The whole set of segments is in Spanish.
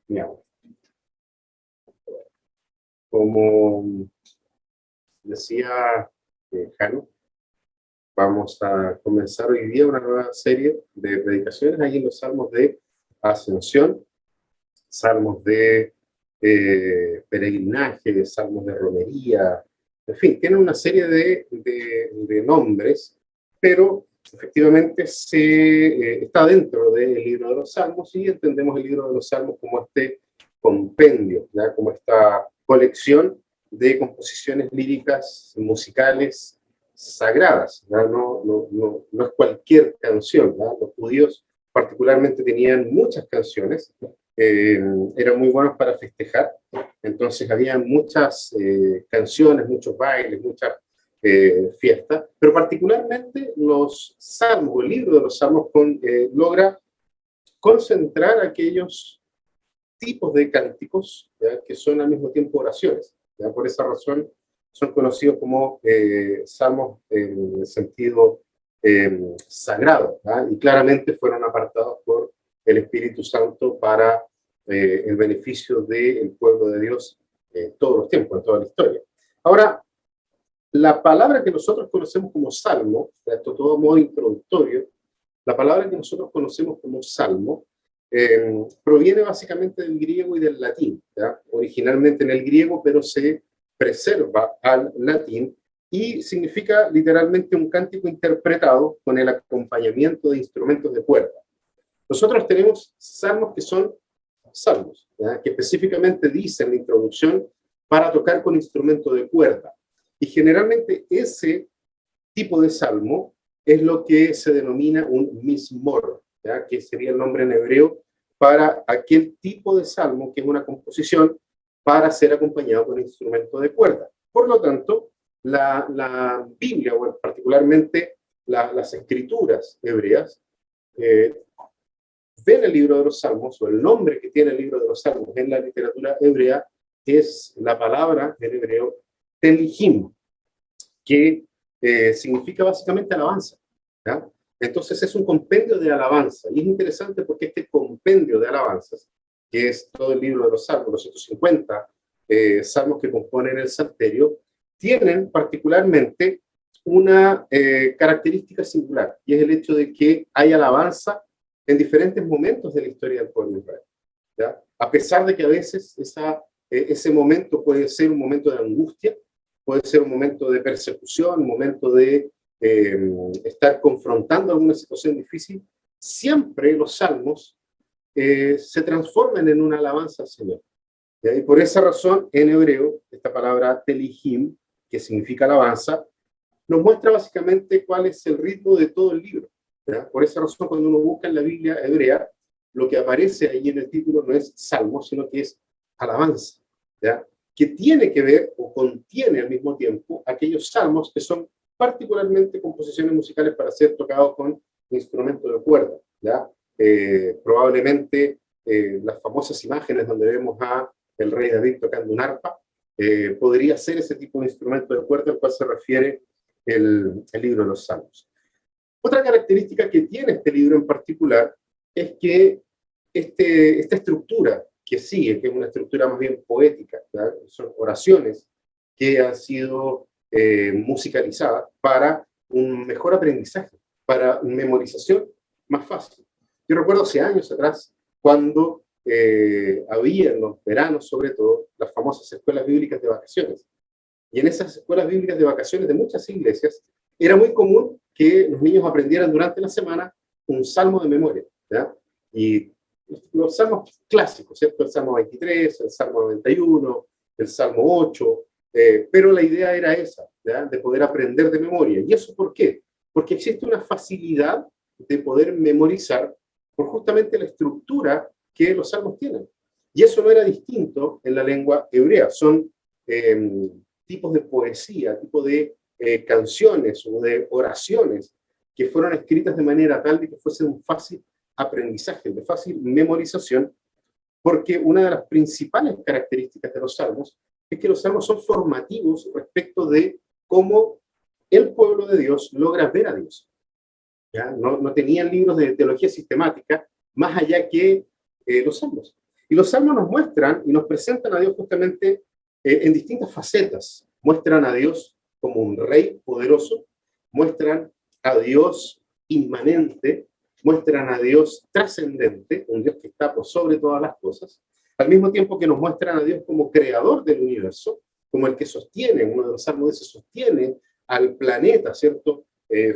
Digamos, como decía Jano, vamos a comenzar hoy día una nueva serie de predicaciones ahí en los salmos de ascensión, salmos de peregrinaje, salmos de romería, en fin, tienen una serie de nombres, pero efectivamente está dentro del libro de los salmos y entendemos el libro de los salmos como este compendio, ¿ya? Como esta colección de composiciones líricas, musicales, sagradas, ¿ya? No es cualquier canción, ¿ya? Los judíos particularmente tenían muchas canciones, eran muy buenos para festejar, entonces había muchas canciones, muchos bailes, muchas fiestas, pero particularmente los salmos, el libro de los salmos logra concentrar aquellos tipos de cánticos, ¿ya? Que son al mismo tiempo oraciones, ¿ya? Por esa razón son conocidos como salmos en el sentido sagrado, ¿ya? Y claramente fueron apartados por el Espíritu Santo para el beneficio del pueblo de Dios todos los tiempos, en toda la historia. Ahora, la palabra que nosotros conocemos como salmo, esto todo modo introductorio, la palabra que nosotros conocemos como salmo proviene básicamente del griego y del latín, ¿ya? Originalmente en el griego, pero se preserva al latín y significa literalmente un cántico interpretado con el acompañamiento de instrumentos de cuerda. Nosotros tenemos salmos que son salmos, ¿ya? Que específicamente dicen la introducción para tocar con instrumento de cuerda. Y generalmente ese tipo de salmo es lo que se denomina un mismor, ¿ya? Que sería el nombre en hebreo para aquel tipo de salmo que es una composición para ser acompañado con instrumento de cuerda. Por lo tanto, la Biblia, o particularmente las escrituras hebreas, ven el libro de los salmos, o el nombre que tiene el libro de los salmos en la literatura hebrea es la palabra en hebreo telihim, que significa básicamente alabanza, ¿ya? Entonces es un compendio de alabanza, y es interesante porque este compendio de alabanzas, que es todo el libro de los salmos, los 150 salmos que componen el Salterio, tienen particularmente una característica singular, y es el hecho de que hay alabanza en diferentes momentos de la historia del pueblo de Israel, ¿ya? A pesar de que a veces ese momento puede ser un momento de angustia, puede ser un momento de persecución, un momento de estar confrontando alguna situación difícil, siempre los salmos se transforman en una alabanza al Señor. ¿Ya? Y por esa razón, en hebreo, esta palabra telihim, que significa alabanza, nos muestra básicamente cuál es el ritmo de todo el libro, ¿ya? Por esa razón, cuando uno busca en la Biblia hebrea, lo que aparece ahí en el título no es salmo, sino que es alabanza, ¿ya? Que tiene que ver o contiene al mismo tiempo aquellos salmos que son particularmente composiciones musicales para ser tocados con instrumentos de cuerda, ¿ya? Probablemente las famosas imágenes donde vemos a el rey David tocando un arpa, podría ser ese tipo de instrumento de cuerda al cual se refiere el libro de los Salmos. Otra característica que tiene este libro en particular es que esta estructura que sigue, que es una estructura más bien poética, ¿verdad? Son oraciones que han sido musicalizadas para un mejor aprendizaje, para memorización más fácil. Yo recuerdo hace años atrás, cuando había en los veranos, sobre todo, las famosas escuelas bíblicas de vacaciones. Y en esas escuelas bíblicas de vacaciones de muchas iglesias, era muy común que los niños aprendieran durante la semana un salmo de memoria, ¿ya? Y los salmos clásicos, ¿cierto? El Salmo 23, el Salmo 91, el Salmo 8, pero la idea era esa, ¿ya? De poder aprender de memoria. ¿Y eso por qué? Porque existe una facilidad de poder memorizar por justamente la estructura que los salmos tienen. Y eso no era distinto en la lengua hebrea. Son tipos de poesía, tipos de canciones o de oraciones que fueron escritas de manera tal de que fuese un fácil aprendizaje, de fácil memorización, porque una de las principales características de los salmos es que los salmos son formativos respecto de cómo el pueblo de Dios logra ver a Dios. ¿ya? No tenían libros de teología sistemática más allá que los salmos. Y los salmos nos muestran y nos presentan a Dios justamente en distintas facetas. Muestran a Dios como un rey poderoso, muestran a Dios inmanente, muestran a Dios trascendente, un Dios que está por sobre todas las cosas, al mismo tiempo que nos muestran a Dios como creador del universo, como el que sostiene, uno de los salmos dice, sostiene al planeta, ¿cierto?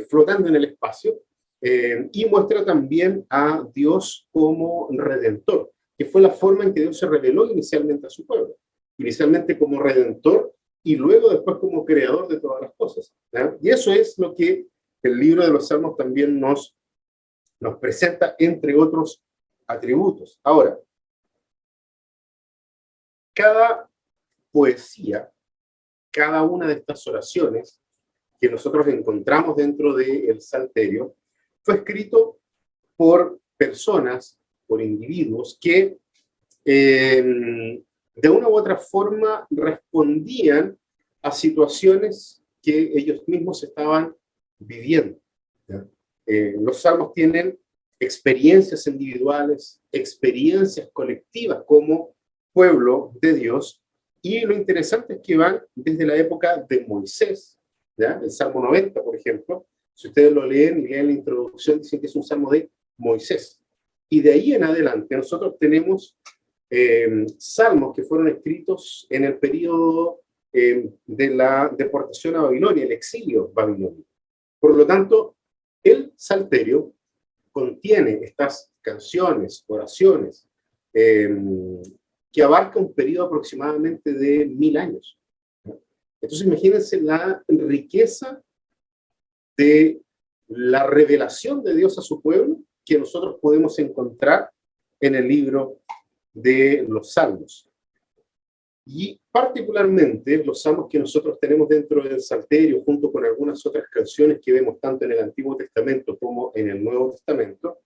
Flotando en el espacio, y muestra también a Dios como redentor, que fue la forma en que Dios se reveló inicialmente a su pueblo, inicialmente como redentor y luego después como creador de todas las cosas, ¿ya? Y eso es lo que el libro de los Salmos también nos presenta, entre otros atributos. Ahora, cada poesía, cada una de estas oraciones que nosotros encontramos dentro del Salterio, fue escrito por personas, por individuos que de una u otra forma respondían a situaciones que ellos mismos estaban viviendo. Los salmos tienen experiencias individuales, experiencias colectivas como pueblo de Dios, y lo interesante es que van desde la época de Moisés, ¿ya? El Salmo 90, por ejemplo, si ustedes lo leen y leen la introducción, dicen que es un salmo de Moisés. Y de ahí en adelante nosotros tenemos salmos que fueron escritos en el periodo de la deportación a Babilonia, el exilio babilonio. Por lo tanto, el Salterio contiene estas canciones, oraciones, que abarca un periodo aproximadamente de 1000 años. Entonces imagínense la riqueza de la revelación de Dios a su pueblo que nosotros podemos encontrar en el libro de los Salmos. Y particularmente los salmos que nosotros tenemos dentro del Salterio, junto con algunas otras canciones que vemos tanto en el Antiguo Testamento como en el Nuevo Testamento,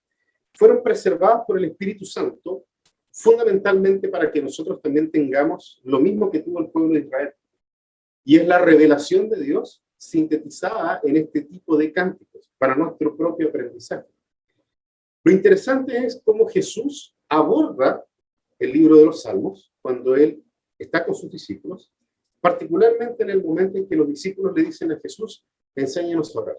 fueron preservadas por el Espíritu Santo fundamentalmente para que nosotros también tengamos lo mismo que tuvo el pueblo de Israel. Y es la revelación de Dios sintetizada en este tipo de cánticos para nuestro propio aprendizaje. Lo interesante es cómo Jesús aborda el libro de los Salmos cuando él está con sus discípulos, particularmente en el momento en que los discípulos le dicen a Jesús, enséñanos a orar.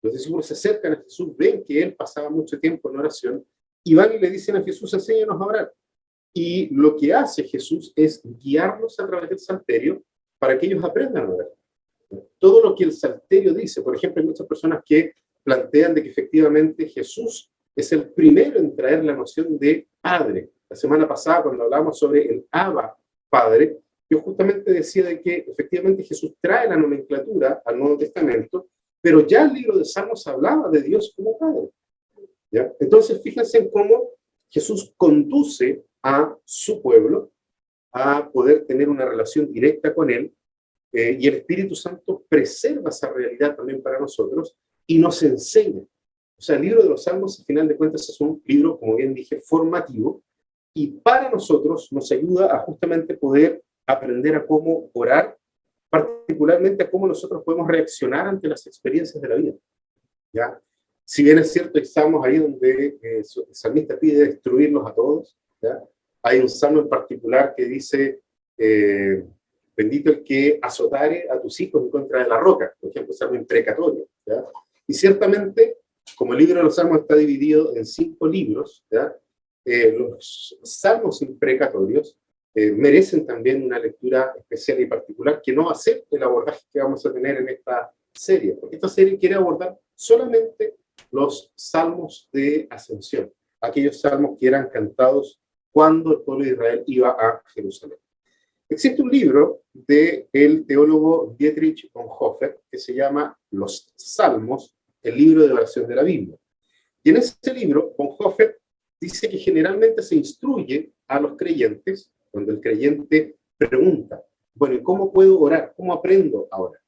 Los discípulos se acercan a Jesús, ven que él pasaba mucho tiempo en oración, y van y le dicen a Jesús, enséñanos a orar. Y lo que hace Jesús es guiarlos a través del Salterio para que ellos aprendan a orar. Todo lo que el Salterio dice, por ejemplo, hay muchas personas que plantean de que efectivamente Jesús es el primero en traer la noción de Padre. La semana pasada, cuando hablamos sobre el Abba, Padre, yo justamente decía de que efectivamente Jesús trae la nomenclatura al Nuevo Testamento, pero ya el libro de Salmos hablaba de Dios como Padre, ¿ya? Entonces, fíjense en cómo Jesús conduce a su pueblo a poder tener una relación directa con él, y el Espíritu Santo preserva esa realidad también para nosotros y nos enseña. O sea, el libro de los Salmos, al final de cuentas, es un libro, como bien dije, formativo, y para nosotros nos ayuda a justamente poder aprender a cómo orar, particularmente a cómo nosotros podemos reaccionar ante las experiencias de la vida, ¿ya? Si bien es cierto, estamos ahí donde el salmista pide destruirlos a todos, ¿ya? Hay un salmo en particular que dice, bendito el que azotare a tus hijos en contra de la roca, por ejemplo, salmo imprecatorio, ¿ya? Y ciertamente, como el libro de los Salmos está dividido en 5 libros, ¿ya? Los salmos imprecatorios merecen también una lectura especial y particular, que no va a ser el abordaje que vamos a tener en esta serie, porque esta serie quiere abordar solamente los salmos de ascensión, aquellos salmos que eran cantados cuando el pueblo de Israel iba a Jerusalén. Existe un libro del teólogo Dietrich Bonhoeffer que se llama Los Salmos, el libro de oración de la Biblia. Y en ese libro, Bonhoeffer dice que generalmente se instruye a los creyentes, cuando el creyente pregunta, bueno, ¿y cómo puedo orar? ¿Cómo aprendo a orar?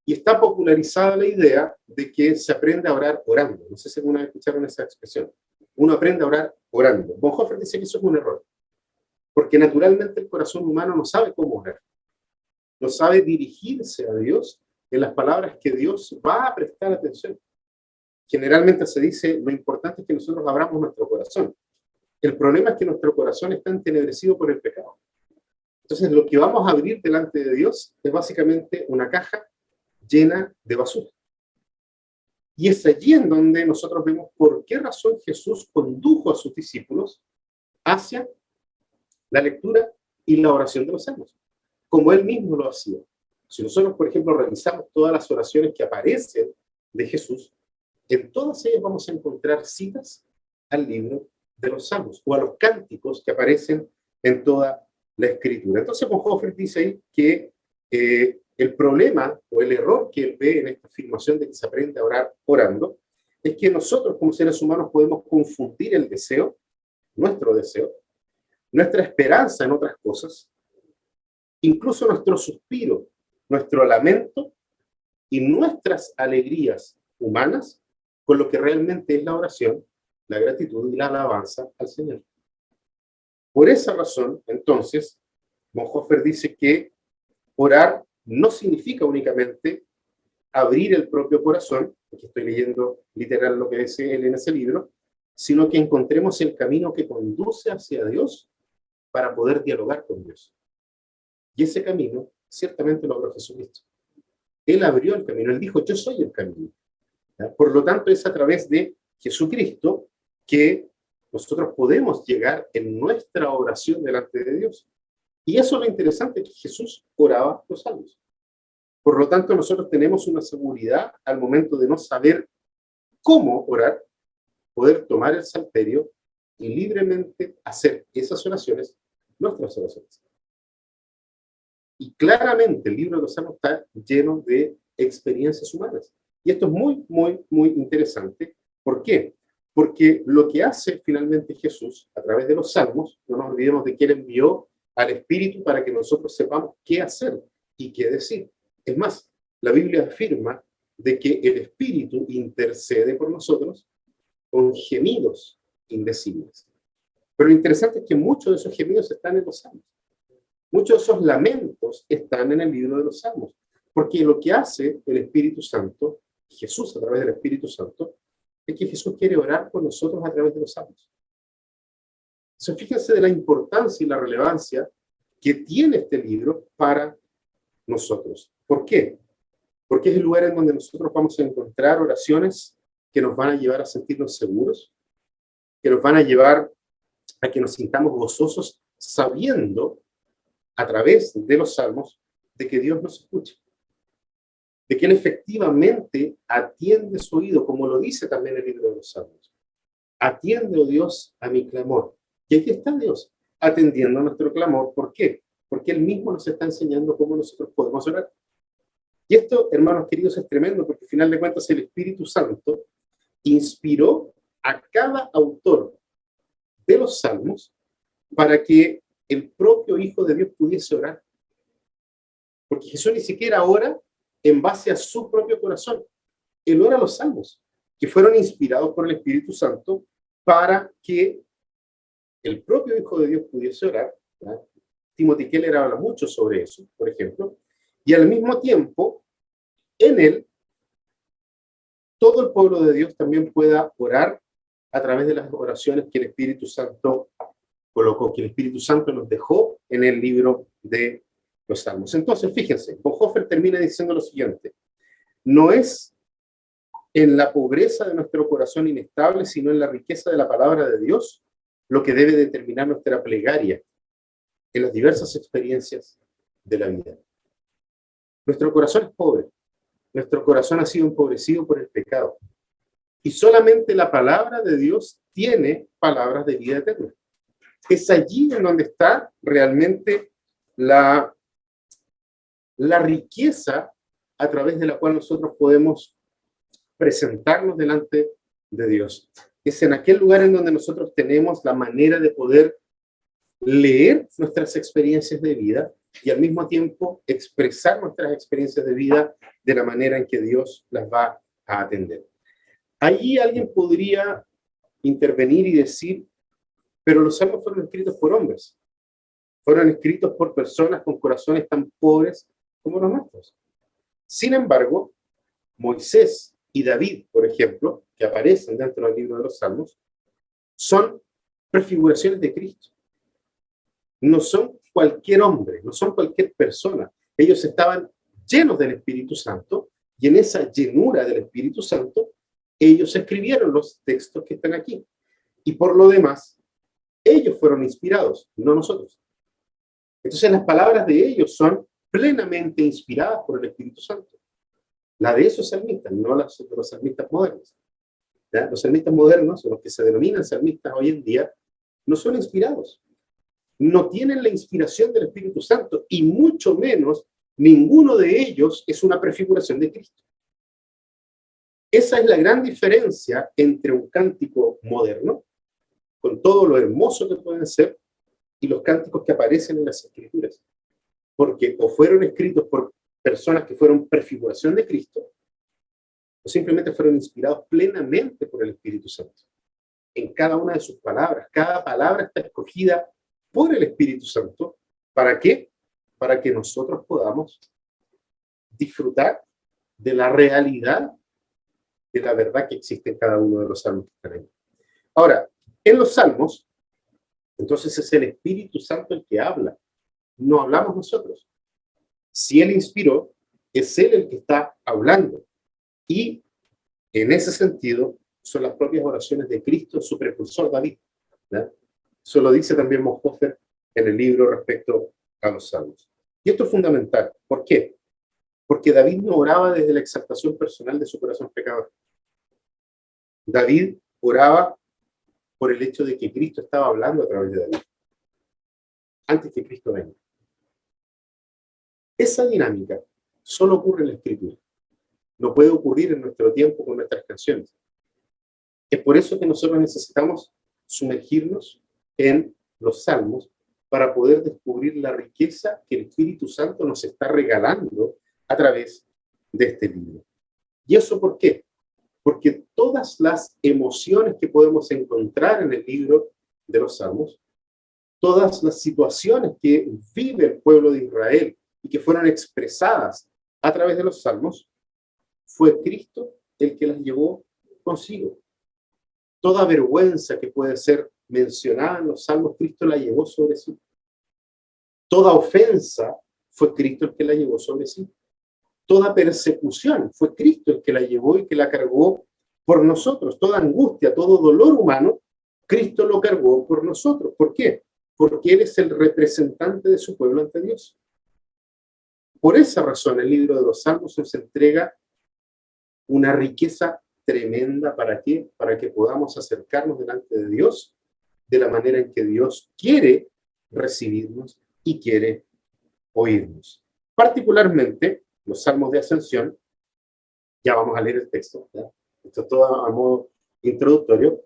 Y está popularizada la idea de que se aprende a orar orando. No sé si alguna vez escucharon esa expresión. Uno aprende a orar orando. Bonhoeffer dice que eso es un error, porque naturalmente el corazón humano no sabe cómo orar. No sabe dirigirse a Dios en las palabras que Dios va a prestar atención. generalmente se dice, lo importante es que nosotros abramos nuestro corazón. El problema es que nuestro corazón está entenebrecido por el pecado. Entonces, lo que vamos a abrir delante de Dios es básicamente una caja llena de basura. Y es allí en donde nosotros vemos por qué razón Jesús condujo a sus discípulos hacia la lectura y la oración de los salmos, como él mismo lo hacía. Si nosotros, por ejemplo, revisamos todas las oraciones que aparecen de Jesús, en todas ellas vamos a encontrar citas al libro de los salmos o a los cánticos que aparecen en toda la escritura. Entonces, Bonhoeffer dice ahí que el problema o el error que él ve en esta afirmación de que se aprende a orar orando es que nosotros como seres humanos podemos confundir el deseo, nuestro deseo, nuestra esperanza en otras cosas, incluso nuestro suspiro, nuestro lamento y nuestras alegrías humanas con lo que realmente es la oración, la gratitud y la alabanza al Señor. Por esa razón, entonces, Bonhoeffer dice que orar no significa únicamente abrir el propio corazón, porque estoy leyendo literal lo que dice él en ese libro, sino que encontremos el camino que conduce hacia Dios para poder dialogar con Dios. Y ese camino ciertamente lo abrió Jesucristo. Él abrió el camino, él dijo, yo soy el camino. ¿Ya? Por lo tanto, es a través de Jesucristo que nosotros podemos llegar en nuestra oración delante de Dios. Y eso es lo interesante, que Jesús oraba los salmos. Por lo tanto, nosotros tenemos una seguridad al momento de no saber cómo orar, poder tomar el salterio y libremente hacer esas oraciones, nuestras oraciones. Y claramente el libro de los Salmos está lleno de experiencias humanas. Y esto es muy, muy, muy interesante. ¿Por qué? Porque lo que hace finalmente Jesús a través de los Salmos, no nos olvidemos de que Él envió al Espíritu para que nosotros sepamos qué hacer y qué decir. Es más, la Biblia afirma de que el Espíritu intercede por nosotros con gemidos indecibles. Pero lo interesante es que muchos de esos gemidos están en los Salmos. Muchos de esos lamentos están en el libro de los Salmos. Porque lo que hace el Espíritu Santo, Jesús a través del Espíritu Santo, es que Jesús quiere orar por nosotros a través de los Salmos. Entonces, fíjense de la importancia y la relevancia que tiene este libro para nosotros. ¿Por qué? Porque es el lugar en donde nosotros vamos a encontrar oraciones que nos van a llevar a sentirnos seguros, que nos van a llevar a que nos sintamos gozosos sabiendo a través de los salmos de que Dios nos escucha, de que Él efectivamente atiende su oído, como lo dice también el libro de los salmos. Atiende, oh Dios, a mi clamor. Y aquí está Dios, atendiendo a nuestro clamor. ¿Por qué? Porque Él mismo nos está enseñando cómo nosotros podemos orar. Y esto, hermanos queridos, es tremendo, porque al final de cuentas el Espíritu Santo inspiró a cada autor de los salmos para que el propio Hijo de Dios pudiese orar. Porque Jesús ni siquiera ora en base a su propio corazón. Él ora los salmos, que fueron inspirados por el Espíritu Santo para que el propio Hijo de Dios pudiese orar. ¿Verdad? Timothy Keller habla mucho sobre eso, por ejemplo, y al mismo tiempo, en él, todo el pueblo de Dios también pueda orar a través de las oraciones que el Espíritu Santo colocó, que el Espíritu Santo nos dejó en el libro de los Salmos. Entonces, fíjense, Bonhoeffer termina diciendo lo siguiente: no es en la pobreza de nuestro corazón inestable, sino en la riqueza de la palabra de Dios, lo que debe determinar nuestra plegaria en las diversas experiencias de la vida. Nuestro corazón es pobre, nuestro corazón ha sido empobrecido por el pecado, y solamente la palabra de Dios tiene palabras de vida eterna. Es allí en donde está realmente la riqueza a través de la cual nosotros podemos presentarnos delante de Dios. Es en aquel lugar en donde nosotros tenemos la manera de poder leer nuestras experiencias de vida y al mismo tiempo expresar nuestras experiencias de vida de la manera en que Dios las va a atender. Allí alguien podría intervenir y decir, pero los salmos fueron escritos por hombres, fueron escritos por personas con corazones tan pobres como los nuestros. Sin embargo, Moisés y David, por ejemplo, que aparecen dentro del libro de los Salmos, son prefiguraciones de Cristo. No son cualquier hombre, no son cualquier persona. Ellos estaban llenos del Espíritu Santo y en esa llenura del Espíritu Santo, ellos escribieron los textos que están aquí. Y por lo demás, ellos fueron inspirados, no nosotros. Entonces las palabras de ellos son plenamente inspiradas por el Espíritu Santo. La de esos salmistas, no las de los salmistas modernos. ¿Ya? Los salmistas modernos, o los que se denominan salmistas hoy en día, no son inspirados. No tienen la inspiración del Espíritu Santo y mucho menos ninguno de ellos es una prefiguración de Cristo. Esa es la gran diferencia entre un cántico moderno, con todo lo hermoso que pueden ser, y los cánticos que aparecen en las Escrituras. Porque o fueron escritos por personas que fueron prefiguración de Cristo, o simplemente fueron inspirados plenamente por el Espíritu Santo. En cada una de sus palabras, cada palabra está escogida por el Espíritu Santo. ¿Para qué? Para que nosotros podamos disfrutar de la realidad, de la verdad que existe en cada uno de los salmos que están ahí. Ahora, en los salmos, entonces es el Espíritu Santo el que habla, no hablamos nosotros. Si Él inspiró, es Él el que está hablando. Y en ese sentido, son las propias oraciones de Cristo, su precursor David. ¿Ya? Eso lo dice también Bonhoeffer en el libro respecto a los salmos. Y esto es fundamental. ¿Por qué? Porque David no oraba desde la exaltación personal de su corazón pecador. David oraba por el hecho de que Cristo estaba hablando a través de David, antes que Cristo venga. Esa dinámica solo ocurre en la Escritura. No puede ocurrir en nuestro tiempo con nuestras canciones. Es por eso que nosotros necesitamos sumergirnos en los salmos para poder descubrir la riqueza que el Espíritu Santo nos está regalando a través de este libro. ¿Y eso por qué? Porque todas las emociones que podemos encontrar en el libro de los salmos, todas las situaciones que vive el pueblo de Israel y que fueron expresadas a través de los salmos, fue Cristo el que las llevó consigo. Toda vergüenza que puede ser mencionada en los salmos, Cristo la llevó sobre sí. Toda ofensa fue Cristo el que la llevó sobre sí. Toda persecución fue Cristo el que la llevó y que la cargó por nosotros. Toda angustia, todo dolor humano, Cristo lo cargó por nosotros. ¿Por qué? Porque Él es el representante de su pueblo ante Dios. Por esa razón, el libro de los Salmos nos entrega una riqueza tremenda. ¿Para qué? Para que podamos acercarnos delante de Dios de la manera en que Dios quiere recibirnos y quiere oírnos. Particularmente, los salmos de ascensión, ya vamos a leer el texto, ¿ya? Esto es todo a modo introductorio,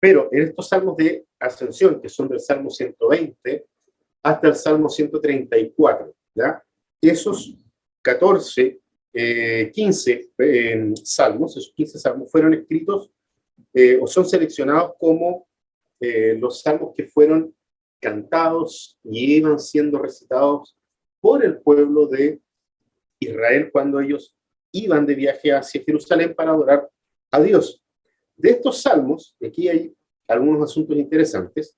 pero en estos salmos de ascensión, que son del Salmo 120 hasta el Salmo 134, ¿ya? Esos 14, 15 salmos, esos 15 salmos fueron escritos o son seleccionados como los salmos que fueron cantados y iban siendo recitados por el pueblo de Israel cuando ellos iban de viaje hacia Jerusalén para adorar a Dios. De estos salmos, aquí hay algunos asuntos interesantes.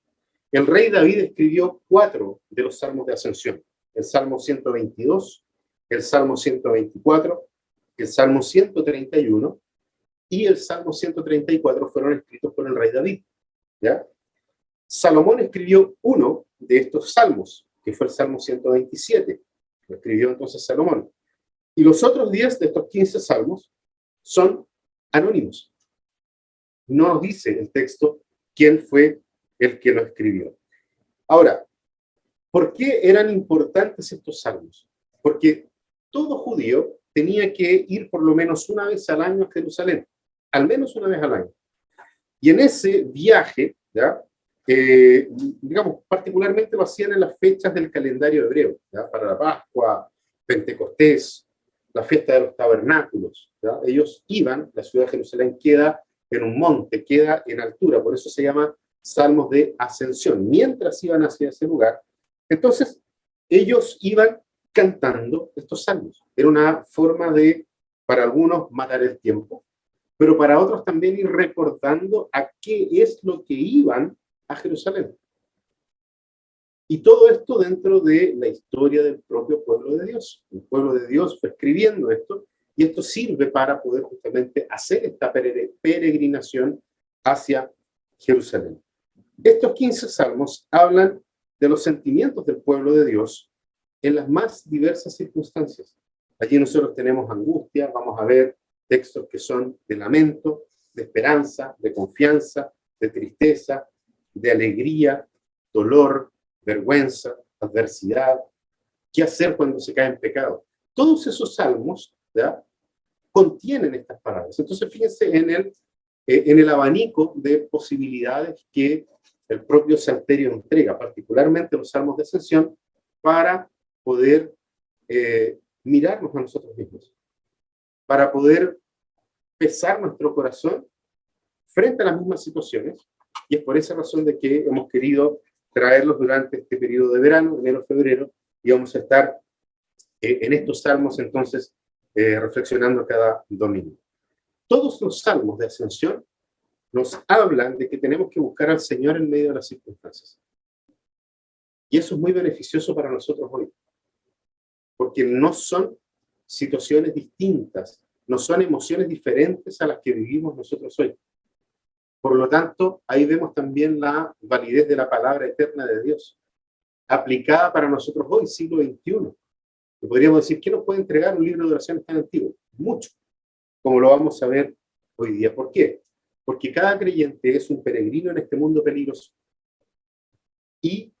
El rey David escribió 4 de los salmos de ascensión: el Salmo 122, el Salmo 124, el Salmo 131 y el Salmo 134 fueron escritos por el rey David, ¿ya? Salomón escribió uno de estos salmos, que fue el Salmo 127. Lo escribió entonces Salomón. Y los otros 10 de estos 15 salmos son anónimos. No nos dice el texto quién fue el que lo escribió. Ahora, ¿por qué eran importantes estos salmos? Porque todo judío tenía que ir por lo menos una vez al año a Jerusalén, al menos una vez al año. Y en ese viaje, ¿ya? Digamos, particularmente lo hacían en las fechas del calendario hebreo, ¿ya? Para la Pascua, Pentecostés, la fiesta de los tabernáculos, ¿ya? Ellos iban, la ciudad de Jerusalén queda en un monte, queda en altura, por eso se llama salmos de ascensión. Mientras iban hacia ese lugar, entonces ellos iban cantando estos salmos. Era una forma de para algunos matar el tiempo, pero para otros también ir recordando a qué es lo que iban a Jerusalén. Y todo esto dentro de la historia del propio pueblo de Dios. El pueblo de Dios fue escribiendo esto, y esto sirve para poder justamente hacer esta peregrinación hacia Jerusalén. Estos 15 salmos hablan de los sentimientos del pueblo de Dios en las más diversas circunstancias. Allí nosotros tenemos angustia, vamos a ver textos que son de lamento, de esperanza, de confianza, de tristeza, de alegría, dolor, vergüenza, adversidad, qué hacer cuando se cae en pecado. Todos esos salmos, ¿ya?, contienen estas palabras. Entonces fíjense en el abanico de posibilidades que el propio Salterio entrega, particularmente los salmos de ascensión, para poder mirarnos a nosotros mismos, para poder pesar nuestro corazón frente a las mismas situaciones, y es por esa razón de que hemos querido traerlos durante este periodo de verano, enero-febrero, y vamos a estar en estos salmos entonces reflexionando cada domingo. Todos los salmos de ascensión nos hablan de que tenemos que buscar al Señor en medio de las circunstancias. Y eso es muy beneficioso para nosotros hoy, porque no son situaciones distintas, no son emociones diferentes a las que vivimos nosotros hoy. Por lo tanto, ahí vemos también la validez de la palabra eterna de Dios, aplicada para nosotros hoy, siglo XXI. Y podríamos decir, ¿qué nos puede entregar un libro de oraciones tan antiguo? Mucho, como lo vamos a ver hoy día. ¿Por qué? Porque cada creyente es un peregrino en este mundo peligroso. Y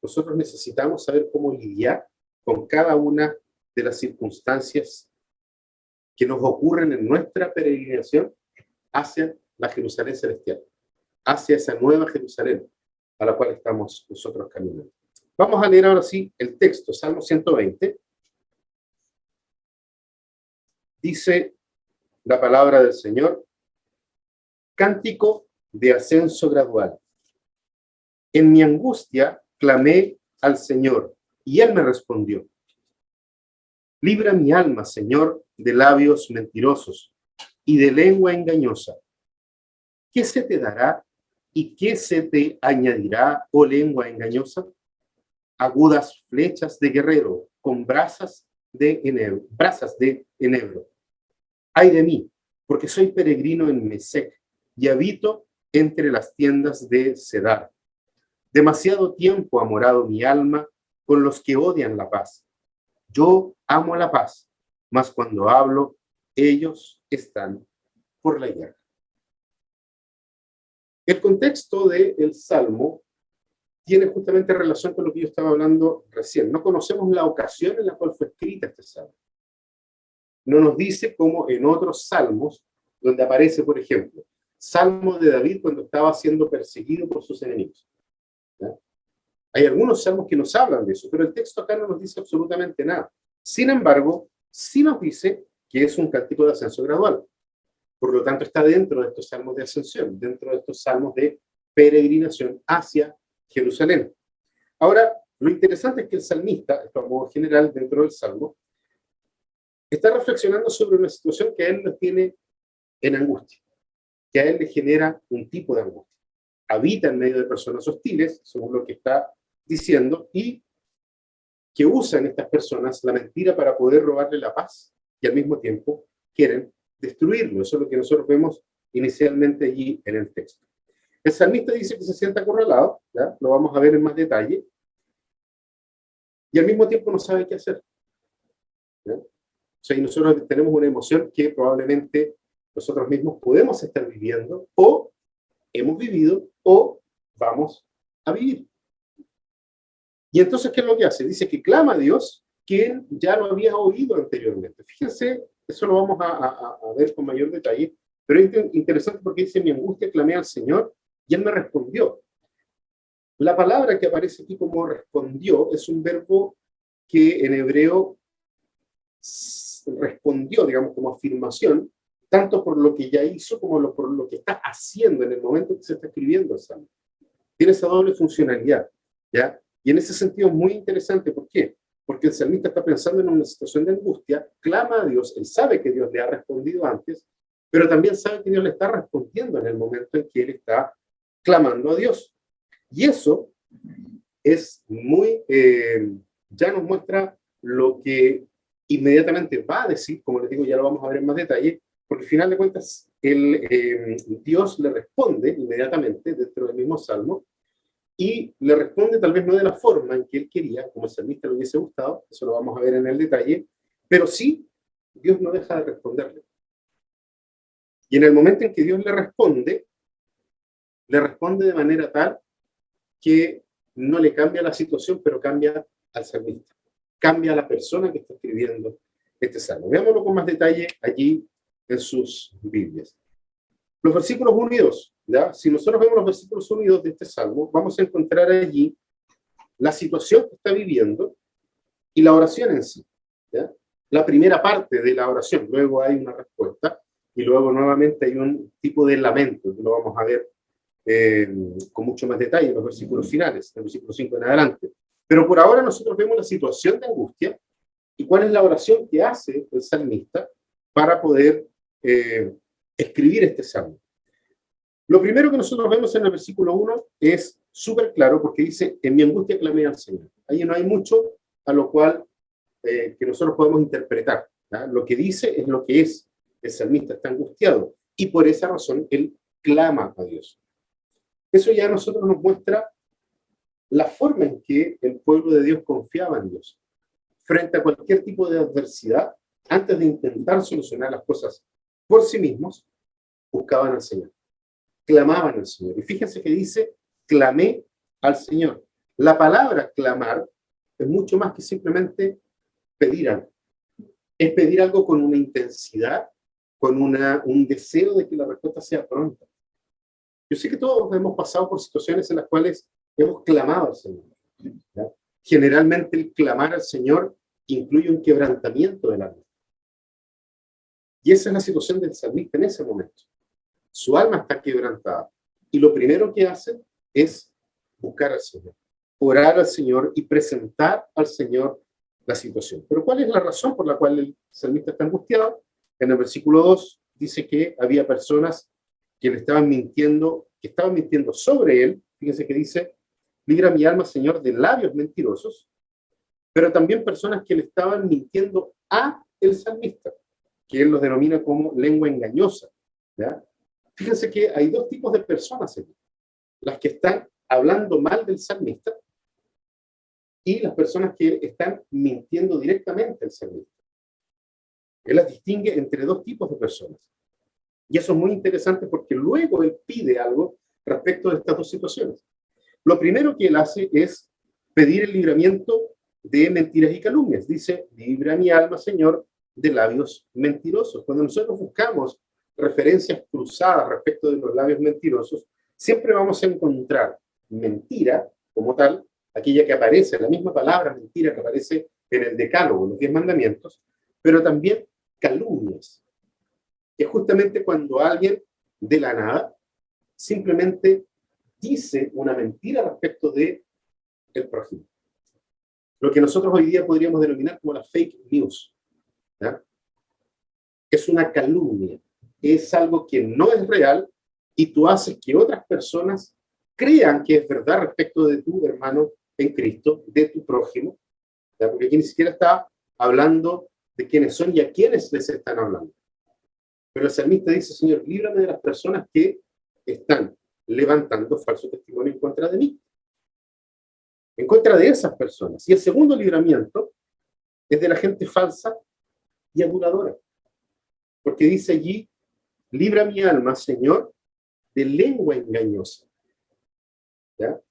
nosotros necesitamos saber cómo lidiar con cada una de las circunstancias que nos ocurren en nuestra peregrinación hacia la Jerusalén celestial, hacia esa nueva Jerusalén a la cual estamos nosotros caminando. Vamos a leer ahora sí el texto, Salmo 120. Dice la palabra del Señor: cántico de ascenso gradual. En mi angustia clamé al Señor, y Él me respondió. Libra mi alma, Señor, de labios mentirosos y de lengua engañosa. ¿Qué se te dará y qué se te añadirá, oh lengua engañosa? Agudas flechas de guerrero con brasas de enebro. Ay de mí, porque soy peregrino en Mesec y habito entre las tiendas de Cedar. Demasiado tiempo ha morado mi alma con los que odian la paz. Yo amo la paz, mas cuando hablo, ellos están por la guerra. El contexto del Salmo tiene justamente relación con lo que yo estaba hablando recién. No conocemos la ocasión en la cual fue escrita este Salmo. No nos dice como en otros salmos, donde aparece, por ejemplo, Salmo de David cuando estaba siendo perseguido por sus enemigos. ¿Ya? Hay algunos salmos que nos hablan de eso, pero el texto acá no nos dice absolutamente nada. Sin embargo, sí nos dice que es un cántico de ascenso gradual. Por lo tanto, está dentro de estos salmos de ascensión, dentro de estos salmos de peregrinación hacia Jerusalén. Ahora, lo interesante es que el salmista, esto a modo general dentro del salmo, está reflexionando sobre una situación que a él lo tiene en angustia, que a él le genera un tipo de angustia. Habita en medio de personas hostiles, según lo que está diciendo, y que usan estas personas la mentira para poder robarle la paz, y al mismo tiempo quieren destruirlo. Eso es lo que nosotros vemos inicialmente allí en el texto. El salmista dice que se siente acorralado, ¿ya? Lo vamos a ver en más detalle, y al mismo tiempo no sabe qué hacer. ¿Ya? O sea, y nosotros tenemos una emoción que probablemente nosotros mismos podemos estar viviendo, o hemos vivido, o vamos a vivir. Y entonces, ¿qué es lo que hace? Dice que clama a Dios, que él ya lo había oído anteriormente. Fíjense, eso lo vamos a ver con mayor detalle, pero es interesante porque dice, mi angustia clamé al Señor, y él me respondió. La palabra que aparece aquí como respondió es un verbo que en hebreo respondió, digamos, como afirmación, tanto por lo que ya hizo como por lo que está haciendo en el momento que se está escribiendo el Salmo. Tiene esa doble funcionalidad, ¿ya? Y en ese sentido es muy interesante. ¿Por qué? porque el salmista está pensando en una situación de angustia, clama a Dios, él sabe que Dios le ha respondido antes, pero también sabe que Dios le está respondiendo en el momento en que él está clamando a Dios. Y eso es muy, ya nos muestra lo que inmediatamente va a decir, como les digo, ya lo vamos a ver en más detalle, porque al final de cuentas Dios le responde inmediatamente dentro del mismo salmo, y le responde tal vez no de la forma en que él quería, como el salmista le hubiese gustado, eso lo vamos a ver en el detalle, pero sí, Dios no deja de responderle. Y en el momento en que Dios le responde de manera tal que no le cambia la situación, pero cambia al salmista, cambia a la persona que está escribiendo este salmo. Veámoslo con más detalle allí en sus Biblias. Los versículos 1 y 2, ¿ya? Si nosotros vemos los versículos 1 y 2 de este salmo, vamos a encontrar allí la situación que está viviendo y la oración en sí, ¿ya? La primera parte de la oración, luego hay una respuesta y luego nuevamente hay un tipo de lamento, que lo vamos a ver con mucho más detalle en los versículos finales, en el versículo 5 en adelante. Pero por ahora nosotros vemos la situación de angustia y cuál es la oración que hace el salmista para poder escribir este salmo. Lo primero que nosotros vemos en el versículo 1 es súper claro porque dice, en mi angustia clamé al Señor. Ahí no hay mucho a lo cual que nosotros podemos interpretar, ¿ya? Lo que dice es lo que es. El salmista está angustiado y por esa razón él clama a Dios. Eso ya a nosotros nos muestra la forma en que el pueblo de Dios confiaba en Dios. Frente a cualquier tipo de adversidad, antes de intentar solucionar las cosas por sí mismos, buscaban al Señor, clamaban al Señor. Y fíjense que dice, clamé al Señor. La palabra clamar es mucho más que simplemente pedir algo. Es pedir algo con una intensidad, con un deseo de que la respuesta sea pronta. Yo sé que todos hemos pasado por situaciones en las cuales hemos clamado al Señor, ¿ya? Generalmente el clamar al Señor incluye un quebrantamiento del alma. Y esa es la situación del salmista en ese momento. Su alma está quebrantada. Y lo primero que hace es buscar al Señor, orar al Señor y presentar al Señor la situación. Pero ¿cuál es la razón por la cual el salmista está angustiado? En el versículo 2 dice que había personas que le estaban mintiendo, que estaban mintiendo sobre él. Fíjense que dice, libra mi alma, Señor, de labios mentirosos, pero también personas que le estaban mintiendo a el salmista, que él los denomina como lengua engañosa, ¿ya? Fíjense que hay dos tipos de personas aquí. Las que están hablando mal del salmista y las personas que están mintiendo directamente al salmista. Él las distingue entre dos tipos de personas. Y eso es muy interesante porque luego él pide algo respecto de estas dos situaciones. Lo primero que él hace es pedir el libramiento de mentiras y calumnias. Dice, libra mi alma, Señor, de labios mentirosos. Cuando nosotros buscamos referencias cruzadas respecto de los labios mentirosos, siempre vamos a encontrar mentira como tal, aquella que aparece, la misma palabra mentira que aparece en el Decálogo, los 10 mandamientos, pero también calumnias, que es justamente cuando alguien de la nada simplemente dice una mentira respecto de el prójimo. Lo que nosotros hoy día podríamos denominar como la fake news, ¿ya? Es una calumnia, es algo que no es real y tú haces que otras personas crean que es verdad respecto de tu hermano en Cristo, de tu prójimo, ¿ya? Porque aquí ni siquiera está hablando de quiénes son y a quiénes les están hablando. Pero el salmista dice, Señor, líbrame de las personas que están levantando falso testimonio en contra de mí, en contra de esas personas. Y el segundo libramiento es de la gente falsa y aduladora. Porque dice allí, libra mi alma, Señor, de lengua engañosa. ¿Ya?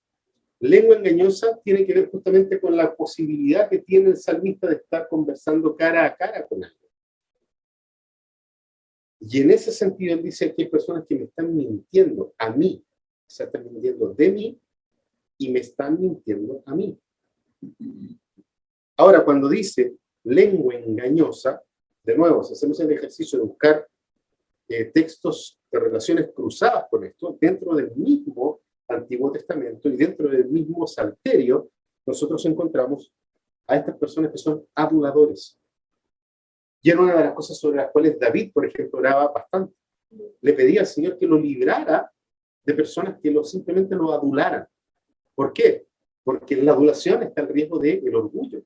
Lengua engañosa tiene que ver justamente con la posibilidad que tiene el salmista de estar conversando cara a cara con alguien. Y en ese sentido él dice que hay personas que me están mintiendo a mí, se están mintiendo de mí y me están mintiendo a mí. Ahora, cuando dice lengua engañosa, de nuevo, si hacemos el ejercicio de buscar textos de relaciones cruzadas con esto, dentro del mismo Antiguo Testamento y dentro del mismo Salterio, nosotros encontramos a estas personas que son aduladores. Y era una de las cosas sobre las cuales David, por ejemplo, oraba bastante. Le pedía al Señor que lo librara de personas que simplemente lo adularan. ¿Por qué? Porque en la adulación está el riesgo del orgullo.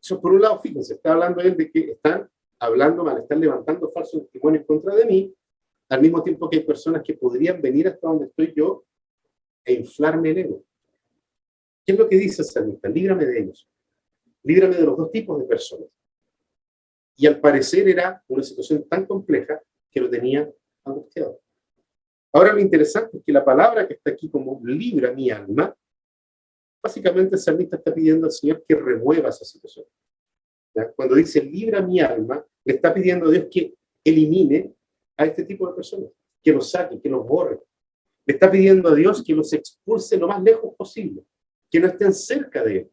Eso por un lado, fíjense, está hablando él de que están hablando mal, están levantando falsos testimonios contra de mí, al mismo tiempo que hay personas que podrían venir hasta donde estoy yo e inflarme el ego. ¿Qué es lo que dice el salmista? Líbrame de ellos. Líbrame de los dos tipos de personas. Y al parecer era una situación tan compleja que lo tenía angustiado. Ahora lo interesante es que la palabra que está aquí como libra mi alma, básicamente el salmista está pidiendo al Señor que remueva esa situación. ¿Ya? Cuando dice libra mi alma, le está pidiendo a Dios que elimine a este tipo de personas, que los saque, que los borre. Le está pidiendo a Dios que los expulse lo más lejos posible, que no estén cerca de él.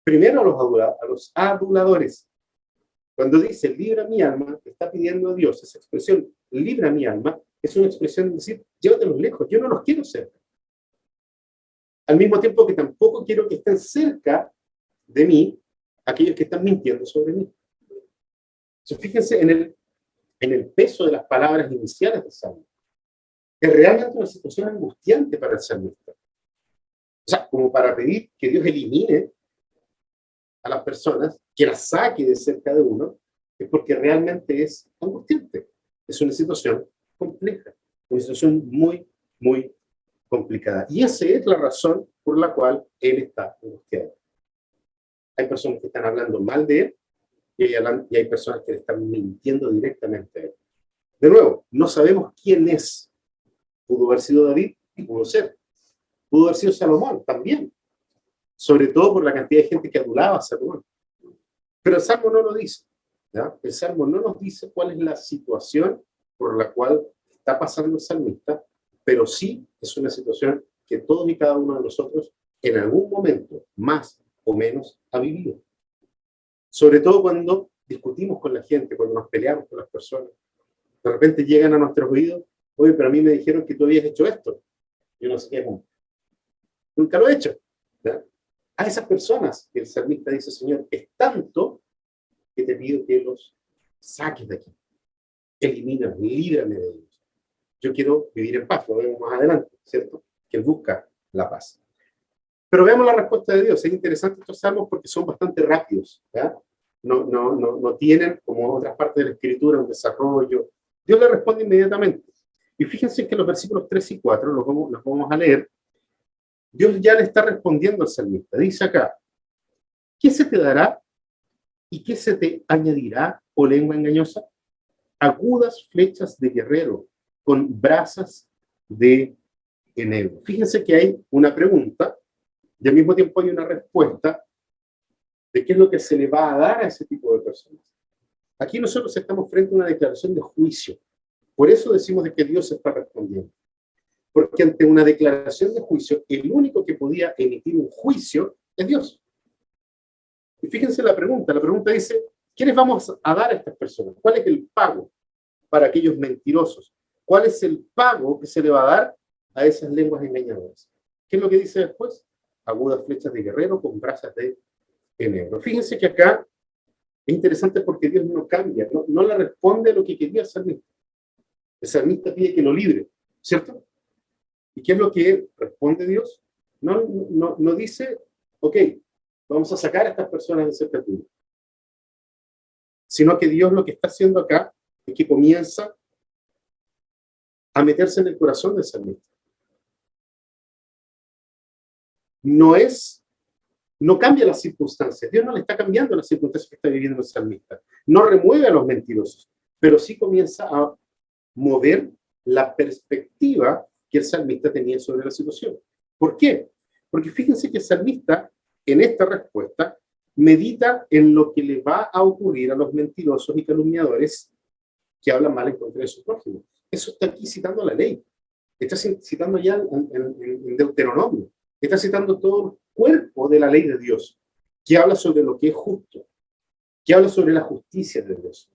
Primero a los aduladores. Cuando dice libra mi alma, está pidiendo a Dios, esa expresión libra mi alma, es una expresión de decir, llévatelos lejos, yo no los quiero cerca. Al mismo tiempo que tampoco quiero que estén cerca de mí aquellos que están mintiendo sobre mí. Entonces, fíjense en el peso de las palabras iniciales del Salmo. Es realmente una situación angustiante para el salmista. O sea, como para pedir que Dios elimine a las personas, que las saque de cerca de uno, es porque realmente es angustiante. Es una situación compleja, una situación muy, muy complicada. Y esa es la razón por la cual él está angustiado. Hay personas que están hablando mal de él y hay personas que le están mintiendo directamente a él. De nuevo, no sabemos quién es. Pudo haber sido David y pudo ser. Pudo haber sido Salomón también. Sobre todo por la cantidad de gente que adulaba a Salomón. Pero el Salmo no lo dice. ¿Ya? El Salmo no nos dice cuál es la situación por la cual está pasando el salmista, pero sí es una situación que todos y cada uno de nosotros en algún momento, más o menos, ha vivido. Sobre todo cuando discutimos con la gente, cuando nos peleamos con las personas. De repente llegan a nuestros oídos, oye, pero a mí me dijeron que tú habías hecho esto. Yo no sé qué, nunca lo he hecho. ¿Ya? A esas personas que el salmista dice, Señor, es tanto que te pido que los saques de aquí. Elimínalos, líbrame de ellos. Yo quiero vivir en paz, lo vemos más adelante, ¿cierto? Que él busca la paz. Pero veamos la respuesta de Dios. Es interesante estos salmos porque son bastante rápidos. ¿Ya? No tienen, como otras partes de la Escritura, un desarrollo. Dios le responde inmediatamente. Y fíjense que los versículos 3 y 4, los vamos a leer, Dios ya le está respondiendo al salmista. Dice acá, ¿qué se te dará y qué se te añadirá, oh lengua engañosa? Agudas flechas de guerrero con brasas de enebro. Fíjense que hay una pregunta y al mismo tiempo hay una respuesta de qué es lo que se le va a dar a ese tipo de personas. Aquí nosotros estamos frente a una declaración de juicio. Por eso decimos de que Dios está respondiendo. Porque ante una declaración de juicio, el único que podía emitir un juicio es Dios. Y fíjense la pregunta dice, ¿qué les vamos a dar a estas personas? ¿Cuál es el pago para aquellos mentirosos? ¿Cuál es el pago que se le va a dar a esas lenguas engañadoras? ¿Qué es lo que dice después? Agudas flechas de guerrero con brasas de enebro. Fíjense que acá es interesante porque Dios no cambia, no le responde a lo que quería el salmista. El salmista pide que lo libre, ¿cierto? ¿Y qué es lo que responde Dios? No dice, ok, vamos a sacar a estas personas de cerca tuyo. Sino que Dios lo que está haciendo acá es que comienza a meterse en el corazón del salmista. No cambia las circunstancias. Dios no le está cambiando las circunstancias que está viviendo el salmista. No remueve a los mentirosos, pero sí comienza a mover la perspectiva que el salmista tenía sobre la situación. ¿Por qué? Porque fíjense que el salmista, en esta respuesta, medita en lo que le va a ocurrir a los mentirosos y calumniadores que hablan mal en contra de su prójimo. Eso está aquí citando la ley. Está citando ya en Deuteronomio. Está citando todo el cuerpo de la ley de Dios, que habla sobre lo que es justo, que habla sobre la justicia de Dios.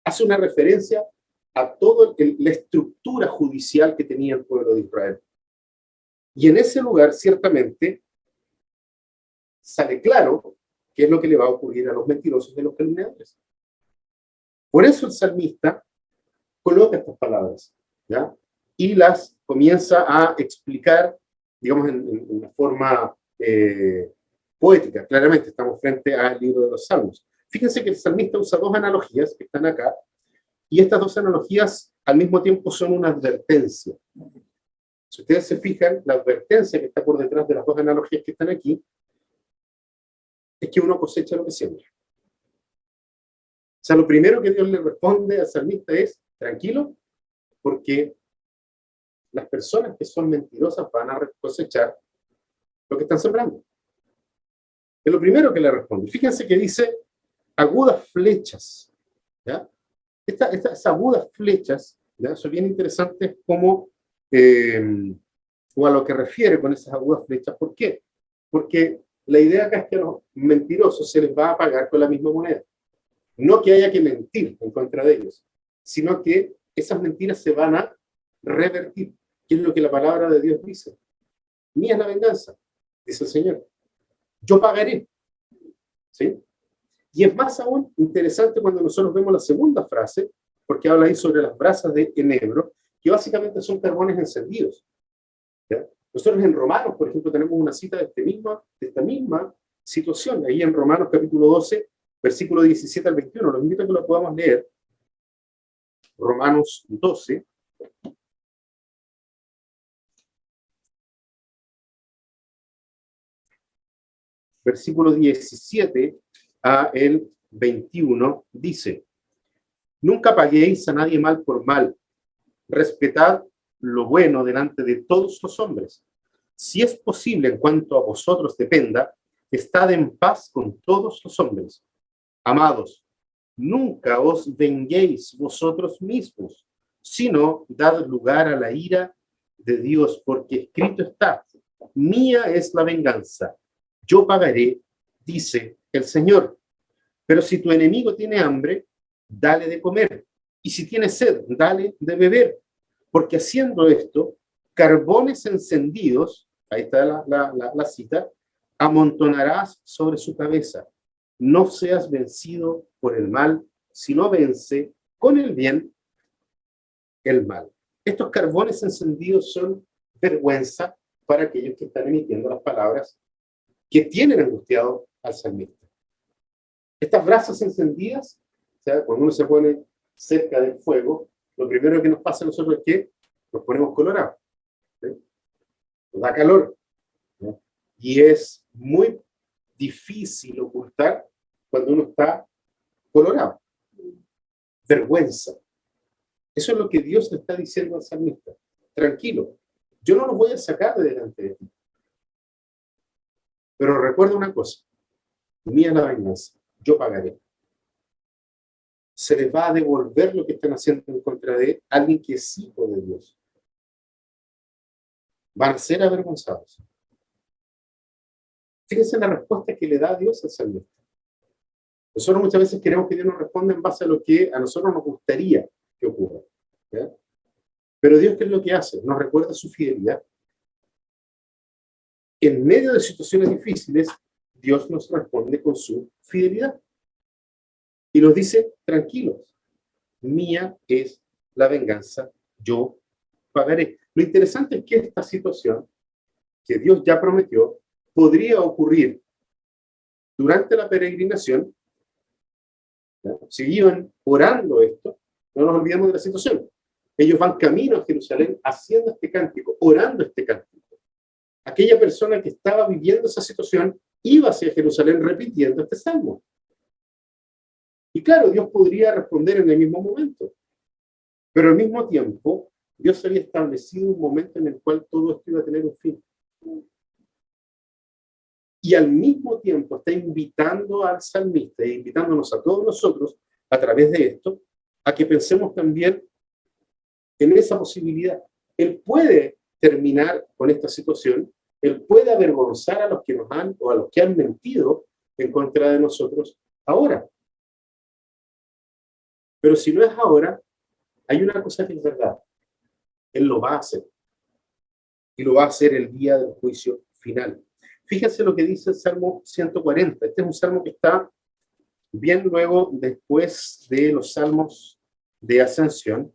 Hace una referencia a toda la estructura judicial que tenía el pueblo de Israel. Y en ese lugar, ciertamente, sale claro qué es lo que le va a ocurrir a los mentirosos y a los calumniadores. Por eso el salmista coloca estas palabras, ¿ya? Y las comienza a explicar, digamos, en una forma poética. Claramente estamos frente al libro de los Salmos. Fíjense que el salmista usa dos analogías que están acá, y estas dos analogías al mismo tiempo son una advertencia. Si ustedes se fijan, la advertencia que está por detrás de las dos analogías que están aquí es que uno cosecha lo que siembra. O sea, lo primero que Dios le responde al salmista es: tranquilo, porque las personas que son mentirosas van a cosechar lo que están sembrando. Es lo primero que le responde. Fíjense que dice agudas flechas, ¿ya? Estas agudas flechas, ¿ya? Son bien interesantes como, o a lo que refiere con esas agudas flechas. ¿Por qué? Porque la idea acá es que a los mentirosos se les va a pagar con la misma moneda. No que haya que mentir en contra de ellos, sino que esas mentiras se van a revertir, que es lo que la palabra de Dios dice. Mía es la venganza, dice el Señor. Yo pagaré. ¿Sí? Y es más aún interesante cuando nosotros vemos la segunda frase, porque habla ahí sobre las brasas de enebro, que básicamente son carbones encendidos. ¿Ya? Nosotros en Romanos, por ejemplo, tenemos una cita de esta misma situación, ahí en Romanos capítulo 12, versículo 17 al 21. Los invito a que lo podamos leer. Romanos 12. Versículo 17 a el 21 dice: nunca paguéis a nadie mal por mal, respetad lo bueno delante de todos los hombres. Si es posible, en cuanto a vosotros dependa, estad en paz con todos los hombres. Amados, nunca os venguéis vosotros mismos, sino dad lugar a la ira de Dios, porque escrito está: mía es la venganza, yo pagaré, dice el Señor. Pero si tu enemigo tiene hambre, dale de comer, y si tiene sed, dale de beber, porque haciendo esto, carbones encendidos, ahí está la cita, amontonarás sobre su cabeza. No seas vencido por el mal, sino vence con el bien el mal. Estos carbones encendidos son vergüenza para aquellos que están emitiendo las palabras que tienen angustiado al salmista. Estas brasas encendidas, o sea, cuando uno se pone cerca del fuego, lo primero que nos pasa a nosotros es que nos ponemos colorados, ¿sí? Nos da calor, ¿sí? Y es muy difícil ocultar cuando uno está colorado. Vergüenza. Eso es lo que Dios le está diciendo al salmista. Tranquilo, yo no los voy a sacar de delante de ti. Pero recuerda una cosa: mía es la venganza, yo pagaré. Se les va a devolver lo que están haciendo en contra de alguien que es hijo de Dios. Van a ser avergonzados. Fíjense la respuesta que le da Dios al salmista. Nosotros muchas veces queremos que Dios nos responda en base a lo que a nosotros nos gustaría que ocurra, ¿ya? Pero Dios, ¿qué es lo que hace? Nos recuerda su fidelidad. En medio de situaciones difíciles, Dios nos responde con su fidelidad. Y nos dice: tranquilos, mía es la venganza, yo pagaré. Lo interesante es que esta situación que Dios ya prometió podría ocurrir durante la peregrinación, ¿ya? Si iban orando esto, no nos olvidemos de la situación. Ellos van camino a Jerusalén haciendo este cántico, orando este cántico. Aquella persona que estaba viviendo esa situación iba hacia Jerusalén repitiendo este salmo. Y claro, Dios podría responder en el mismo momento, pero al mismo tiempo, Dios había establecido un momento en el cual todo esto iba a tener un fin. Y al mismo tiempo está invitando al salmista e invitándonos a todos nosotros, a través de esto, a que pensemos también en esa posibilidad. Él puede terminar con esta situación, Él puede avergonzar a los que nos han, o a los que han mentido en contra de nosotros ahora. Pero si no es ahora, hay una cosa que es verdad: Él lo va a hacer. Y lo va a hacer el día del juicio final. Fíjense lo que dice el Salmo 140. Este es un salmo que está bien luego, después de los salmos de ascensión.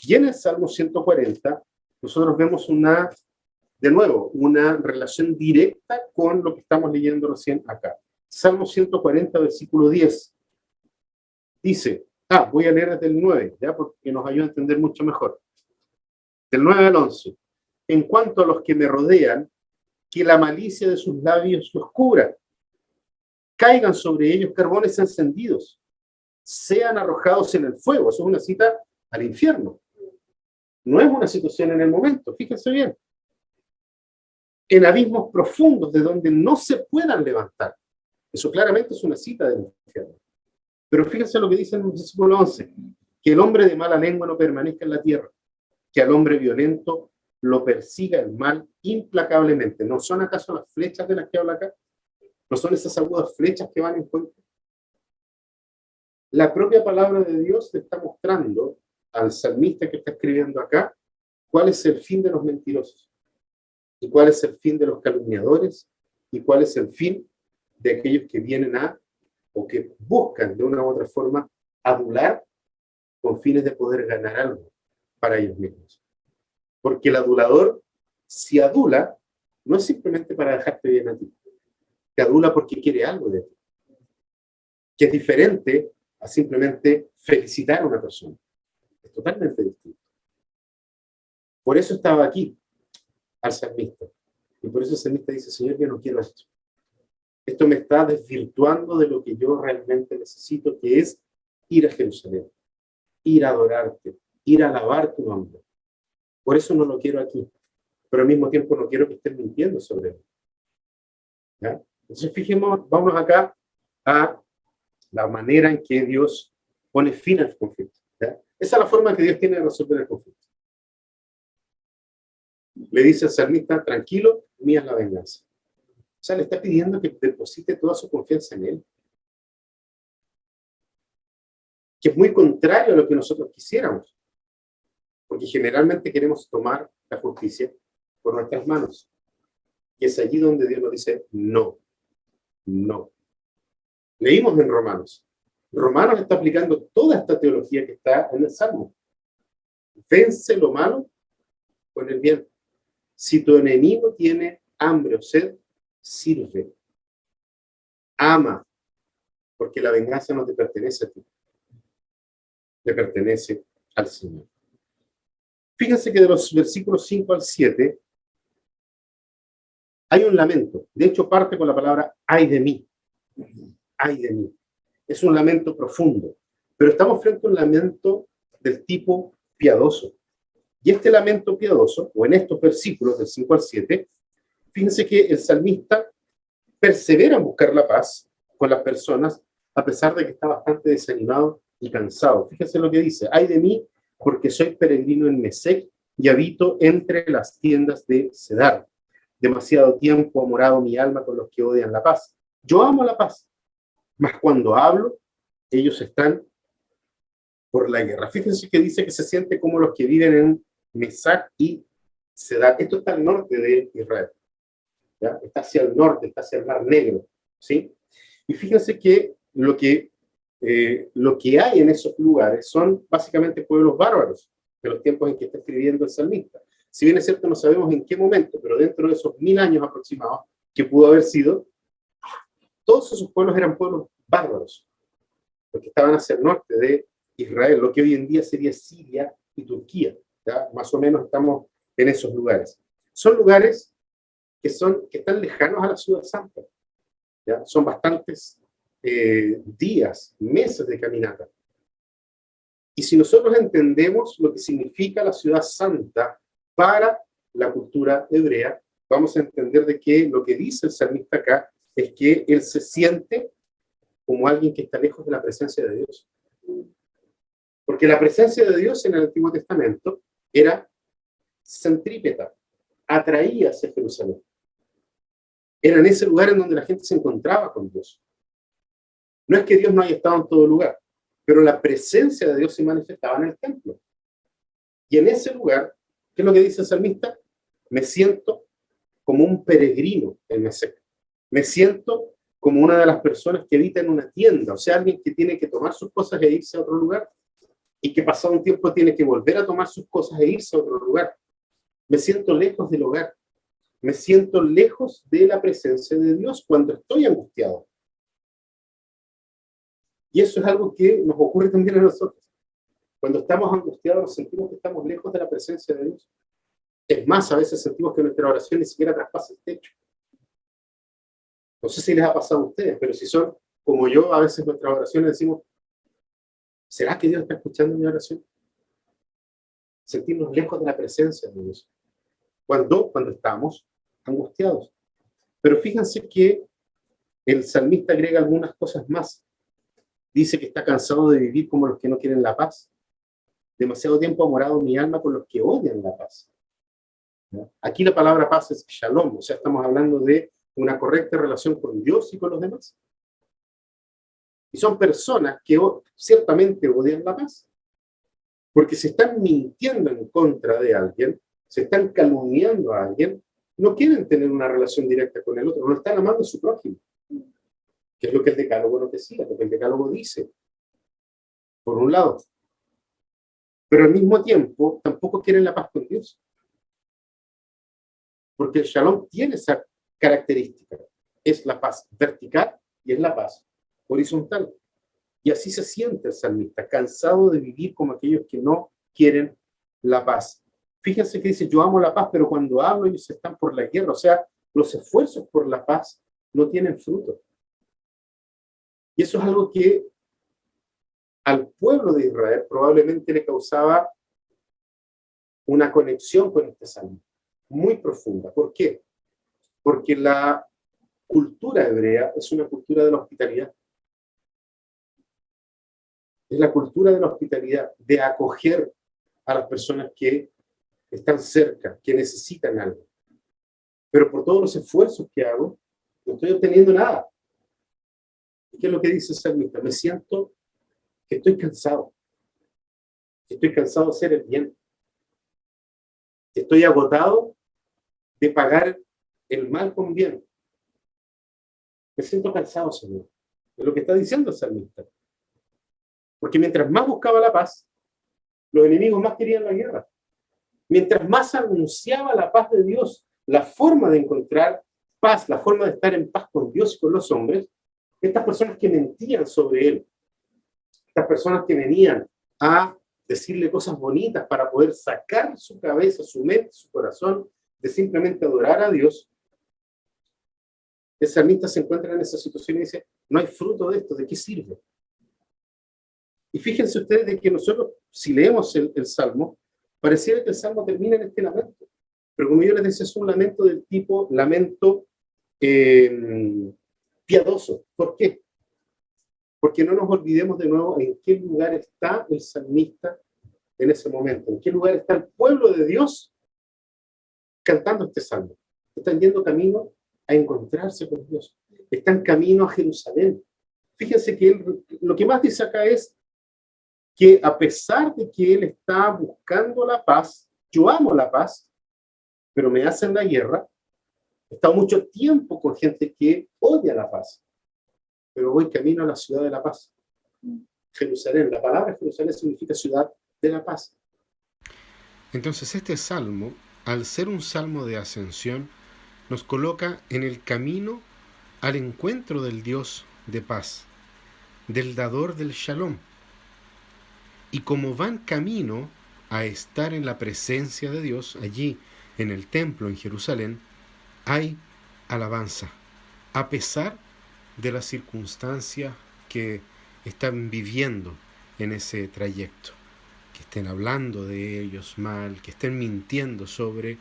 Y en el Salmo 140, nosotros vemos de nuevo, una relación directa con lo que estamos leyendo recién acá. Salmo 140, versículo 10. Dice, voy a leer desde el 9, ¿ya? Porque nos ayuda a entender mucho mejor. Del 9 al 11. En cuanto a los que me rodean, que la malicia de sus labios los cubra. Caigan sobre ellos carbones encendidos. Sean arrojados en el fuego. Eso es una cita al infierno. No es una situación en el momento. Fíjense bien. En abismos profundos de donde no se puedan levantar. Eso claramente es una cita del infierno. Pero fíjense lo que dice en el versículo 11. Que el hombre de mala lengua no permanezca en la tierra. Que al hombre violento lo persiga el mal implacablemente. ¿No son acaso las flechas de las que habla acá? ¿No son esas agudas flechas que van en cuenta? La propia palabra de Dios le está mostrando al salmista que está escribiendo acá cuál es el fin de los mentirosos y cuál es el fin de los calumniadores y cuál es el fin de aquellos que vienen o que buscan de una u otra forma adular con fines de poder ganar algo para ellos mismos. Porque el adulador, si adula, no es simplemente para dejarte bien a ti. Te adula porque quiere algo de ti. Que es diferente a simplemente felicitar a una persona. Es totalmente distinto. Por eso estaba aquí, al salmista. Y por eso el salmista dice, Señor, yo no quiero esto. Esto me está desvirtuando de lo que yo realmente necesito, que es ir a Jerusalén, ir a adorarte, ir a alabar tu nombre. Por eso no lo quiero aquí. Pero al mismo tiempo no quiero que estén mintiendo sobre él. ¿Ya? Entonces, fijemos, vamos acá a la manera en que Dios pone fin al conflicto. ¿Ya? Esa es la forma que Dios tiene de resolver el conflicto. Le dice al salmista, tranquilo, mía es la venganza. O sea, le está pidiendo que deposite toda su confianza en él. Que es muy contrario a lo que nosotros quisiéramos. Porque generalmente queremos tomar la justicia por nuestras manos. Y es allí donde Dios nos dice, no, no. Leímos en Romanos. Romanos está aplicando toda esta teología que está en el Salmo. Vence lo malo con el bien. Si tu enemigo tiene hambre o sed, sirve. Ama, porque la venganza no te pertenece a ti. Le pertenece al Señor. Fíjense que de los versículos 5 al 7 hay un lamento. De hecho, parte con la palabra ay de mí. Ay de mí. Es un lamento profundo. Pero estamos frente a un lamento del tipo piadoso. Y este lamento piadoso, o en estos versículos del 5 al 7, fíjense que el salmista persevera en buscar la paz con las personas, a pesar de que está bastante desanimado y cansado. Fíjense lo que dice, ay de mí, porque soy peregrino en Mesec y habito entre las tiendas de Cedar. Demasiado tiempo ha morado mi alma con los que odian la paz. Yo amo la paz, mas cuando hablo, ellos están por la guerra. Fíjense que dice que se siente como los que viven en Mesac y Cedar. Esto está al norte de Israel. ¿Ya? Está hacia el norte, está hacia el Mar Negro. ¿Sí? Y fíjense que lo que hay en esos lugares son básicamente pueblos bárbaros de los tiempos en que está escribiendo el salmista. Si bien es cierto, no sabemos en qué momento, pero dentro de esos 1000 años aproximados que pudo haber sido, todos esos pueblos eran pueblos bárbaros, porque estaban hacia el norte de Israel, lo que hoy en día sería Siria y Turquía. ¿Ya? Más o menos estamos en esos lugares. Son lugares que están lejanos a la ciudad santa. ¿Ya? Son bastantes días, meses de caminata. Y si nosotros entendemos lo que significa la ciudad santa para la cultura hebrea, vamos a entender de que lo que dice el salmista acá es que él se siente como alguien que está lejos de la presencia de Dios. Porque la presencia de Dios en el Antiguo Testamento era centrípeta, atraía hacia Jerusalén. Era en ese lugar en donde la gente se encontraba con Dios. No es que Dios no haya estado en todo lugar, pero la presencia de Dios se manifestaba en el templo. Y en ese lugar, ¿qué es lo que dice el salmista? Me siento como un peregrino en Mesec. Me siento como una de las personas que habita en una tienda, o sea, alguien que tiene que tomar sus cosas e irse a otro lugar y que pasado un tiempo tiene que volver a tomar sus cosas e irse a otro lugar. Me siento lejos del hogar, me siento lejos de la presencia de Dios cuando estoy angustiado. Y eso es algo que nos ocurre también a nosotros. Cuando estamos angustiados nos sentimos que estamos lejos de la presencia de Dios. Es más, a veces sentimos que nuestra oración ni siquiera traspasa el techo. No sé si les ha pasado a ustedes, pero si son como yo, a veces nuestras oraciones decimos, ¿será que Dios está escuchando mi oración? Sentirnos lejos de la presencia de Dios. Cuando estamos angustiados. Pero fíjense que el salmista agrega algunas cosas más. Dice que está cansado de vivir como los que no quieren la paz. Demasiado tiempo ha morado mi alma con los que odian la paz. Aquí la palabra paz es shalom, o sea, estamos hablando de una correcta relación con Dios y con los demás. Y son personas que ciertamente odian la paz, porque se están mintiendo en contra de alguien, se están calumniando a alguien, no quieren tener una relación directa con el otro, no están amando a su prójimo, que es lo que el decálogo nos decía, lo que el decálogo dice, por un lado. Pero al mismo tiempo tampoco quieren la paz con Dios. Porque el shalom tiene esa característica. Es la paz vertical y es la paz horizontal. Y así se siente el salmista, cansado de vivir como aquellos que no quieren la paz. Fíjense que dice, yo amo la paz, pero cuando hablo ellos están por la guerra. O sea, los esfuerzos por la paz no tienen fruto. Y eso es algo que al pueblo de Israel probablemente le causaba una conexión con este salmo muy profunda. ¿Por qué? Porque la cultura hebrea es una cultura de la hospitalidad. Es la cultura de la hospitalidad, de acoger a las personas que están cerca, que necesitan algo. Pero por todos los esfuerzos que hago, no estoy obteniendo nada. ¿Y qué es lo que dice el salmista? Me siento que estoy cansado. Que estoy cansado de hacer el bien. Que estoy agotado de pagar el mal con bien. Me siento cansado, Señor. Es lo que está diciendo el salmista. Porque mientras más buscaba la paz, los enemigos más querían la guerra. Mientras más anunciaba la paz de Dios, la forma de encontrar paz, la forma de estar en paz con Dios y con los hombres, estas personas que mentían sobre él, estas personas que venían a decirle cosas bonitas para poder sacar su cabeza, su mente, su corazón, de simplemente adorar a Dios, el salmista se encuentra en esa situación y dice, no hay fruto de esto, ¿de qué sirve? Y fíjense ustedes de que nosotros, si leemos el Salmo, pareciera que el Salmo termina en este lamento. Pero como yo les decía, es un lamento del tipo lamento piadoso. ¿Por qué? Porque no nos olvidemos de nuevo en qué lugar está el salmista en ese momento. En qué lugar está el pueblo de Dios cantando este salmo. Están yendo camino a encontrarse con Dios. Están camino a Jerusalén. Fíjense que lo que más dice acá es que a pesar de que él está buscando la paz, yo amo la paz, pero me hacen la guerra. He estado mucho tiempo con gente que odia la paz, pero voy camino a la ciudad de la paz. Jerusalén, la palabra Jerusalén significa ciudad de la paz. Entonces este salmo, al ser un salmo de ascensión, nos coloca en el camino al encuentro del Dios de paz, del dador del shalom. Y como van camino a estar en la presencia de Dios, allí en el templo en Jerusalén, hay alabanza, a pesar de las circunstancias que están viviendo en ese trayecto, que estén hablando de ellos mal, que estén mintiendo sobre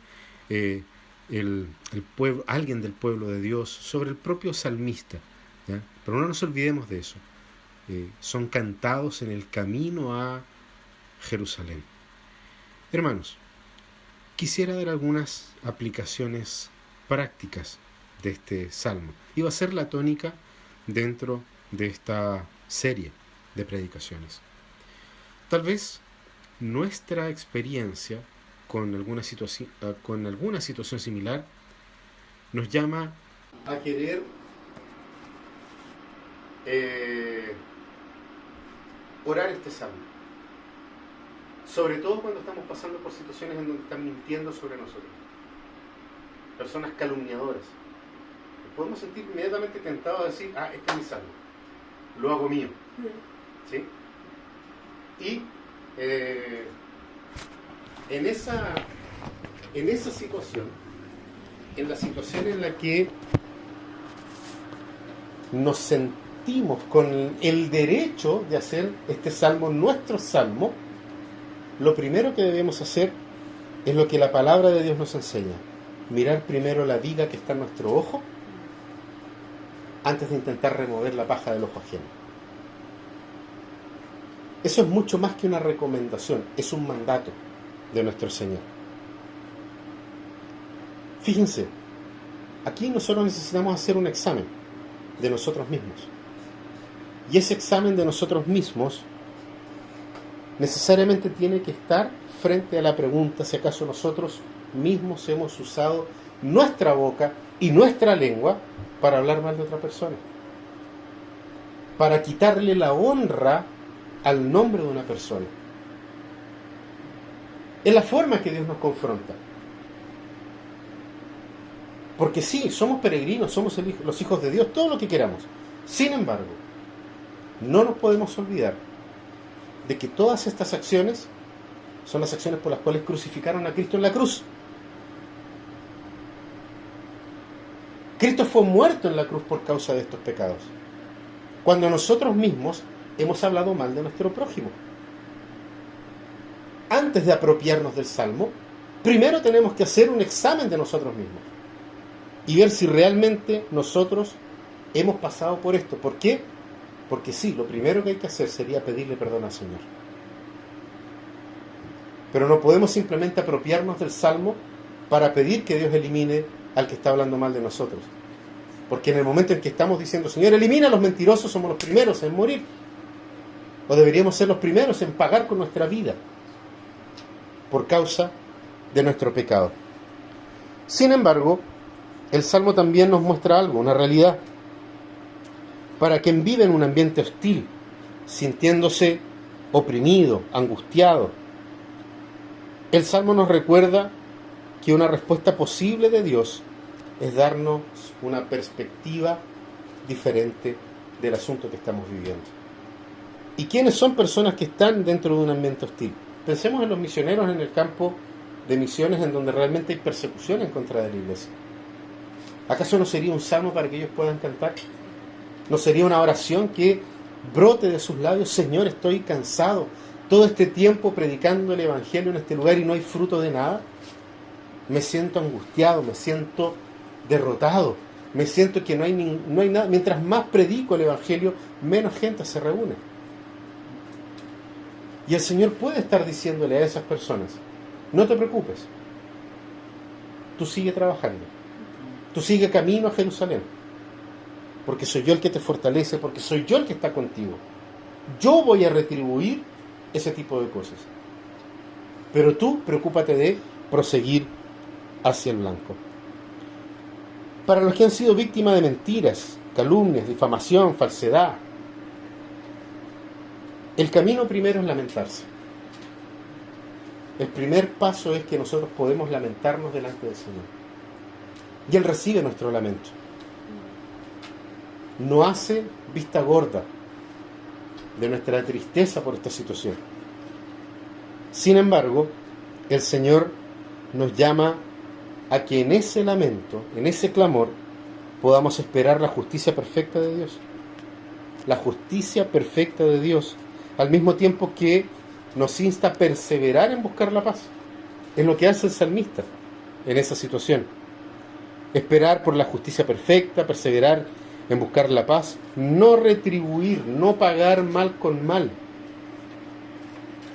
el pueblo, alguien del pueblo de Dios, sobre el propio salmista, ¿ya? Pero no nos olvidemos de eso. Son cantados en el camino a Jerusalén. Hermanos, quisiera dar algunas aplicaciones prácticas de este salmo. Iba a ser la tónica dentro de esta serie de predicaciones. Tal vez nuestra experiencia con alguna situación similar nos llama A querer orar este salmo. Sobre todo cuando estamos pasando por situaciones en donde están mintiendo sobre nosotros. Personas calumniadoras. Podemos sentir inmediatamente tentados a decir, este es mi salmo. Lo hago mío. ¿Sí? Y en esa situación, en la situación en la que nos sentimos con el derecho de hacer este salmo nuestro salmo, lo primero que debemos hacer es lo que la palabra de Dios nos enseña: mirar primero la viga que está en nuestro ojo antes de intentar remover la paja del ojo ajeno. Eso es mucho más que una recomendación, es un mandato de nuestro Señor. Fíjense, aquí nosotros necesitamos hacer un examen de nosotros mismos. Y ese examen de nosotros mismos necesariamente tiene que estar frente a la pregunta si acaso nosotros mismos hemos usado nuestra boca y nuestra lengua para hablar mal de otra persona, para quitarle la honra al nombre de una persona. Es la forma que Dios nos confronta. Porque sí, somos peregrinos, somos los hijos de Dios, todo lo que queramos. Sin embargo, no nos podemos olvidar de que todas estas acciones son las acciones por las cuales crucificaron a Cristo en la cruz. Cristo fue muerto en la cruz por causa de estos pecados, cuando nosotros mismos hemos hablado mal de nuestro prójimo. Antes de apropiarnos del salmo, primero tenemos que hacer un examen de nosotros mismos y ver si realmente nosotros hemos pasado por esto. ¿Por qué? Porque sí, lo primero que hay que hacer sería pedirle perdón al Señor. Pero no podemos simplemente apropiarnos del salmo para pedir que Dios elimine al que está hablando mal de nosotros. Porque en el momento en que estamos diciendo, Señor, elimina a los mentirosos, somos los primeros en morir. O deberíamos ser los primeros en pagar con nuestra vida por causa de nuestro pecado. Sin embargo, el Salmo también nos muestra algo, una realidad. Para quien vive en un ambiente hostil, sintiéndose oprimido, angustiado, el Salmo nos recuerda que una respuesta posible de Dios es darnos una perspectiva diferente del asunto que estamos viviendo. ¿Y quiénes son personas que están dentro de un ambiente hostil? Pensemos en los misioneros en el campo de misiones en donde realmente hay persecución en contra de la iglesia. ¿Acaso no sería un salmo para que ellos puedan cantar? ¿No sería una oración que brote de sus labios? Señor, estoy cansado. Todo este tiempo predicando el evangelio en este lugar y no hay fruto de nada. Me siento angustiado, me siento derrotado, me siento que no hay nada. Mientras más predico el evangelio, menos gente se reúne. Y el Señor puede estar diciéndole a esas personas, no te preocupes, tú sigue trabajando, tú sigue camino a Jerusalén, porque soy yo el que te fortalece, porque soy yo el que está contigo. Yo voy a retribuir ese tipo de cosas. Pero tú preocúpate de proseguir hacia el blanco. Para los que han sido víctimas de mentiras, calumnias, difamación, falsedad, el camino primero es lamentarse. El primer paso es que nosotros podemos lamentarnos delante del Señor. Y Él recibe nuestro lamento. No hace vista gorda de nuestra tristeza por esta situación. Sin embargo, el Señor nos llama a que en ese lamento, en ese clamor, podamos esperar la justicia perfecta de Dios. La justicia perfecta de Dios, al mismo tiempo que nos insta a perseverar en buscar la paz. Es lo que hace el salmista en esa situación. Esperar por la justicia perfecta, perseverar en buscar la paz, no retribuir, no pagar mal con mal,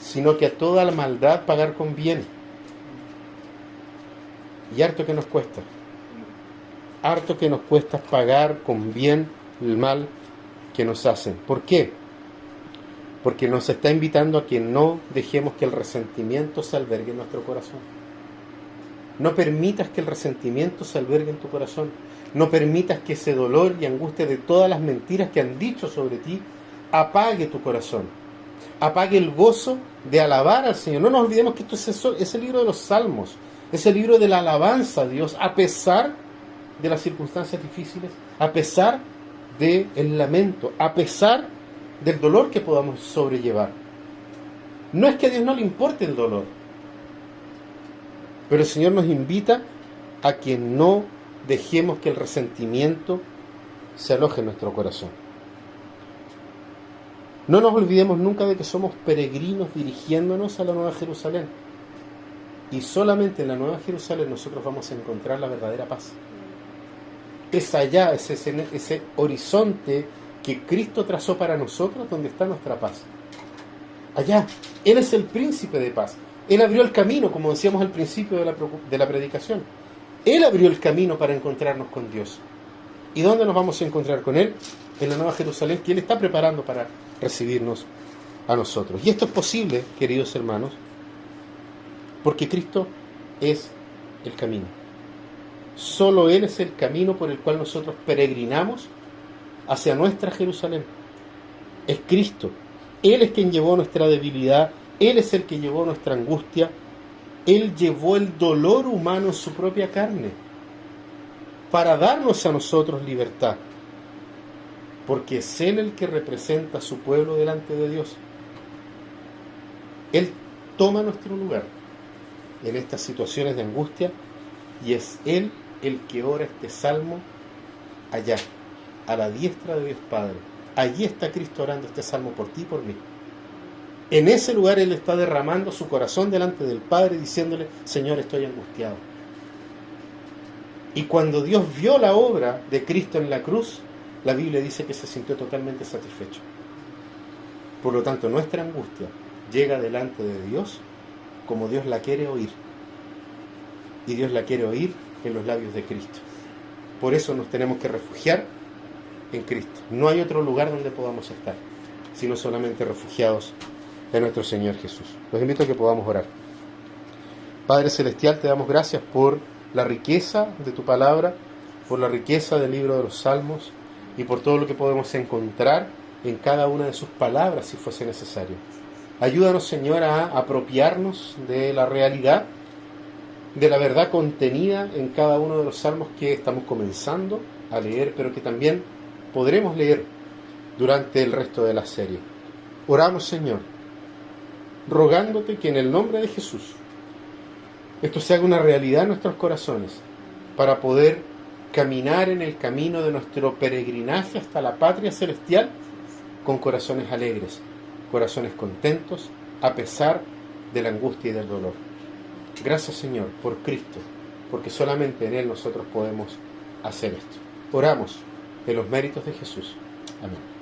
sino que a toda la maldad pagar con bien. Y harto que nos cuesta. Harto que nos cuesta pagar con bien el mal que nos hacen. ¿Por qué? Porque nos está invitando a que no dejemos que el resentimiento se albergue en nuestro corazón. No permitas que el resentimiento se albergue en tu corazón. No permitas que ese dolor y angustia de todas las mentiras que han dicho sobre ti apague tu corazón. Apague el gozo de alabar al Señor. No nos olvidemos que esto es el libro de los Salmos. Es el libro de la alabanza a Dios, a pesar de las circunstancias difíciles, a pesar del lamento, a pesar del dolor que podamos sobrellevar. No es que a Dios no le importe el dolor, pero el Señor nos invita a que no dejemos que el resentimiento se aloje en nuestro corazón. No nos olvidemos nunca de que somos peregrinos dirigiéndonos a la Nueva Jerusalén. Y solamente en la Nueva Jerusalén nosotros vamos a encontrar la verdadera paz. Es allá, es ese horizonte que Cristo trazó para nosotros donde está nuestra paz. Allá, Él es el príncipe de paz. Él abrió el camino, como decíamos al principio de la predicación. Él abrió el camino para encontrarnos con Dios. ¿Y dónde nos vamos a encontrar con Él? En la Nueva Jerusalén, que Él está preparando para recibirnos a nosotros. Y esto es posible, queridos hermanos, porque Cristo es el camino. Solo Él es el camino por el cual nosotros peregrinamos hacia nuestra Jerusalén. Es Cristo. Él es quien llevó nuestra debilidad. Él es el que llevó nuestra angustia. Él llevó el dolor humano en su propia carne para darnos a nosotros libertad. Porque es Él el que representa a su pueblo delante de Dios. Él toma nuestro lugar en estas situaciones de angustia y es Él el que ora este salmo allá, a la diestra de Dios Padre. Allí está Cristo orando este salmo por ti y por mí. En ese lugar Él está derramando su corazón delante del Padre diciéndole: Señor, estoy angustiado. Y cuando Dios vio la obra de Cristo en la cruz, la Biblia dice que se sintió totalmente satisfecho. Por lo tanto, nuestra angustia llega delante de Dios como Dios la quiere oír. Y Dios la quiere oír en los labios de Cristo. Por eso nos tenemos que refugiar en Cristo. No hay otro lugar donde podamos estar, sino solamente refugiados en nuestro Señor Jesús. Los invito a que podamos orar. Padre Celestial, te damos gracias por la riqueza de tu palabra, por la riqueza del libro de los Salmos y por todo lo que podemos encontrar en cada una de sus palabras si fuese necesario. Ayúdanos, Señor, a apropiarnos de la realidad, de la verdad contenida en cada uno de los salmos que estamos comenzando a leer, pero que también podremos leer durante el resto de la serie. Oramos, Señor, rogándote que en el nombre de Jesús esto se haga una realidad en nuestros corazones para poder caminar en el camino de nuestro peregrinaje hasta la patria celestial con corazones alegres, corazones contentos, a pesar de la angustia y del dolor. Gracias, Señor, por Cristo, porque solamente en Él nosotros podemos hacer esto. Oramos en los méritos de Jesús. Amén.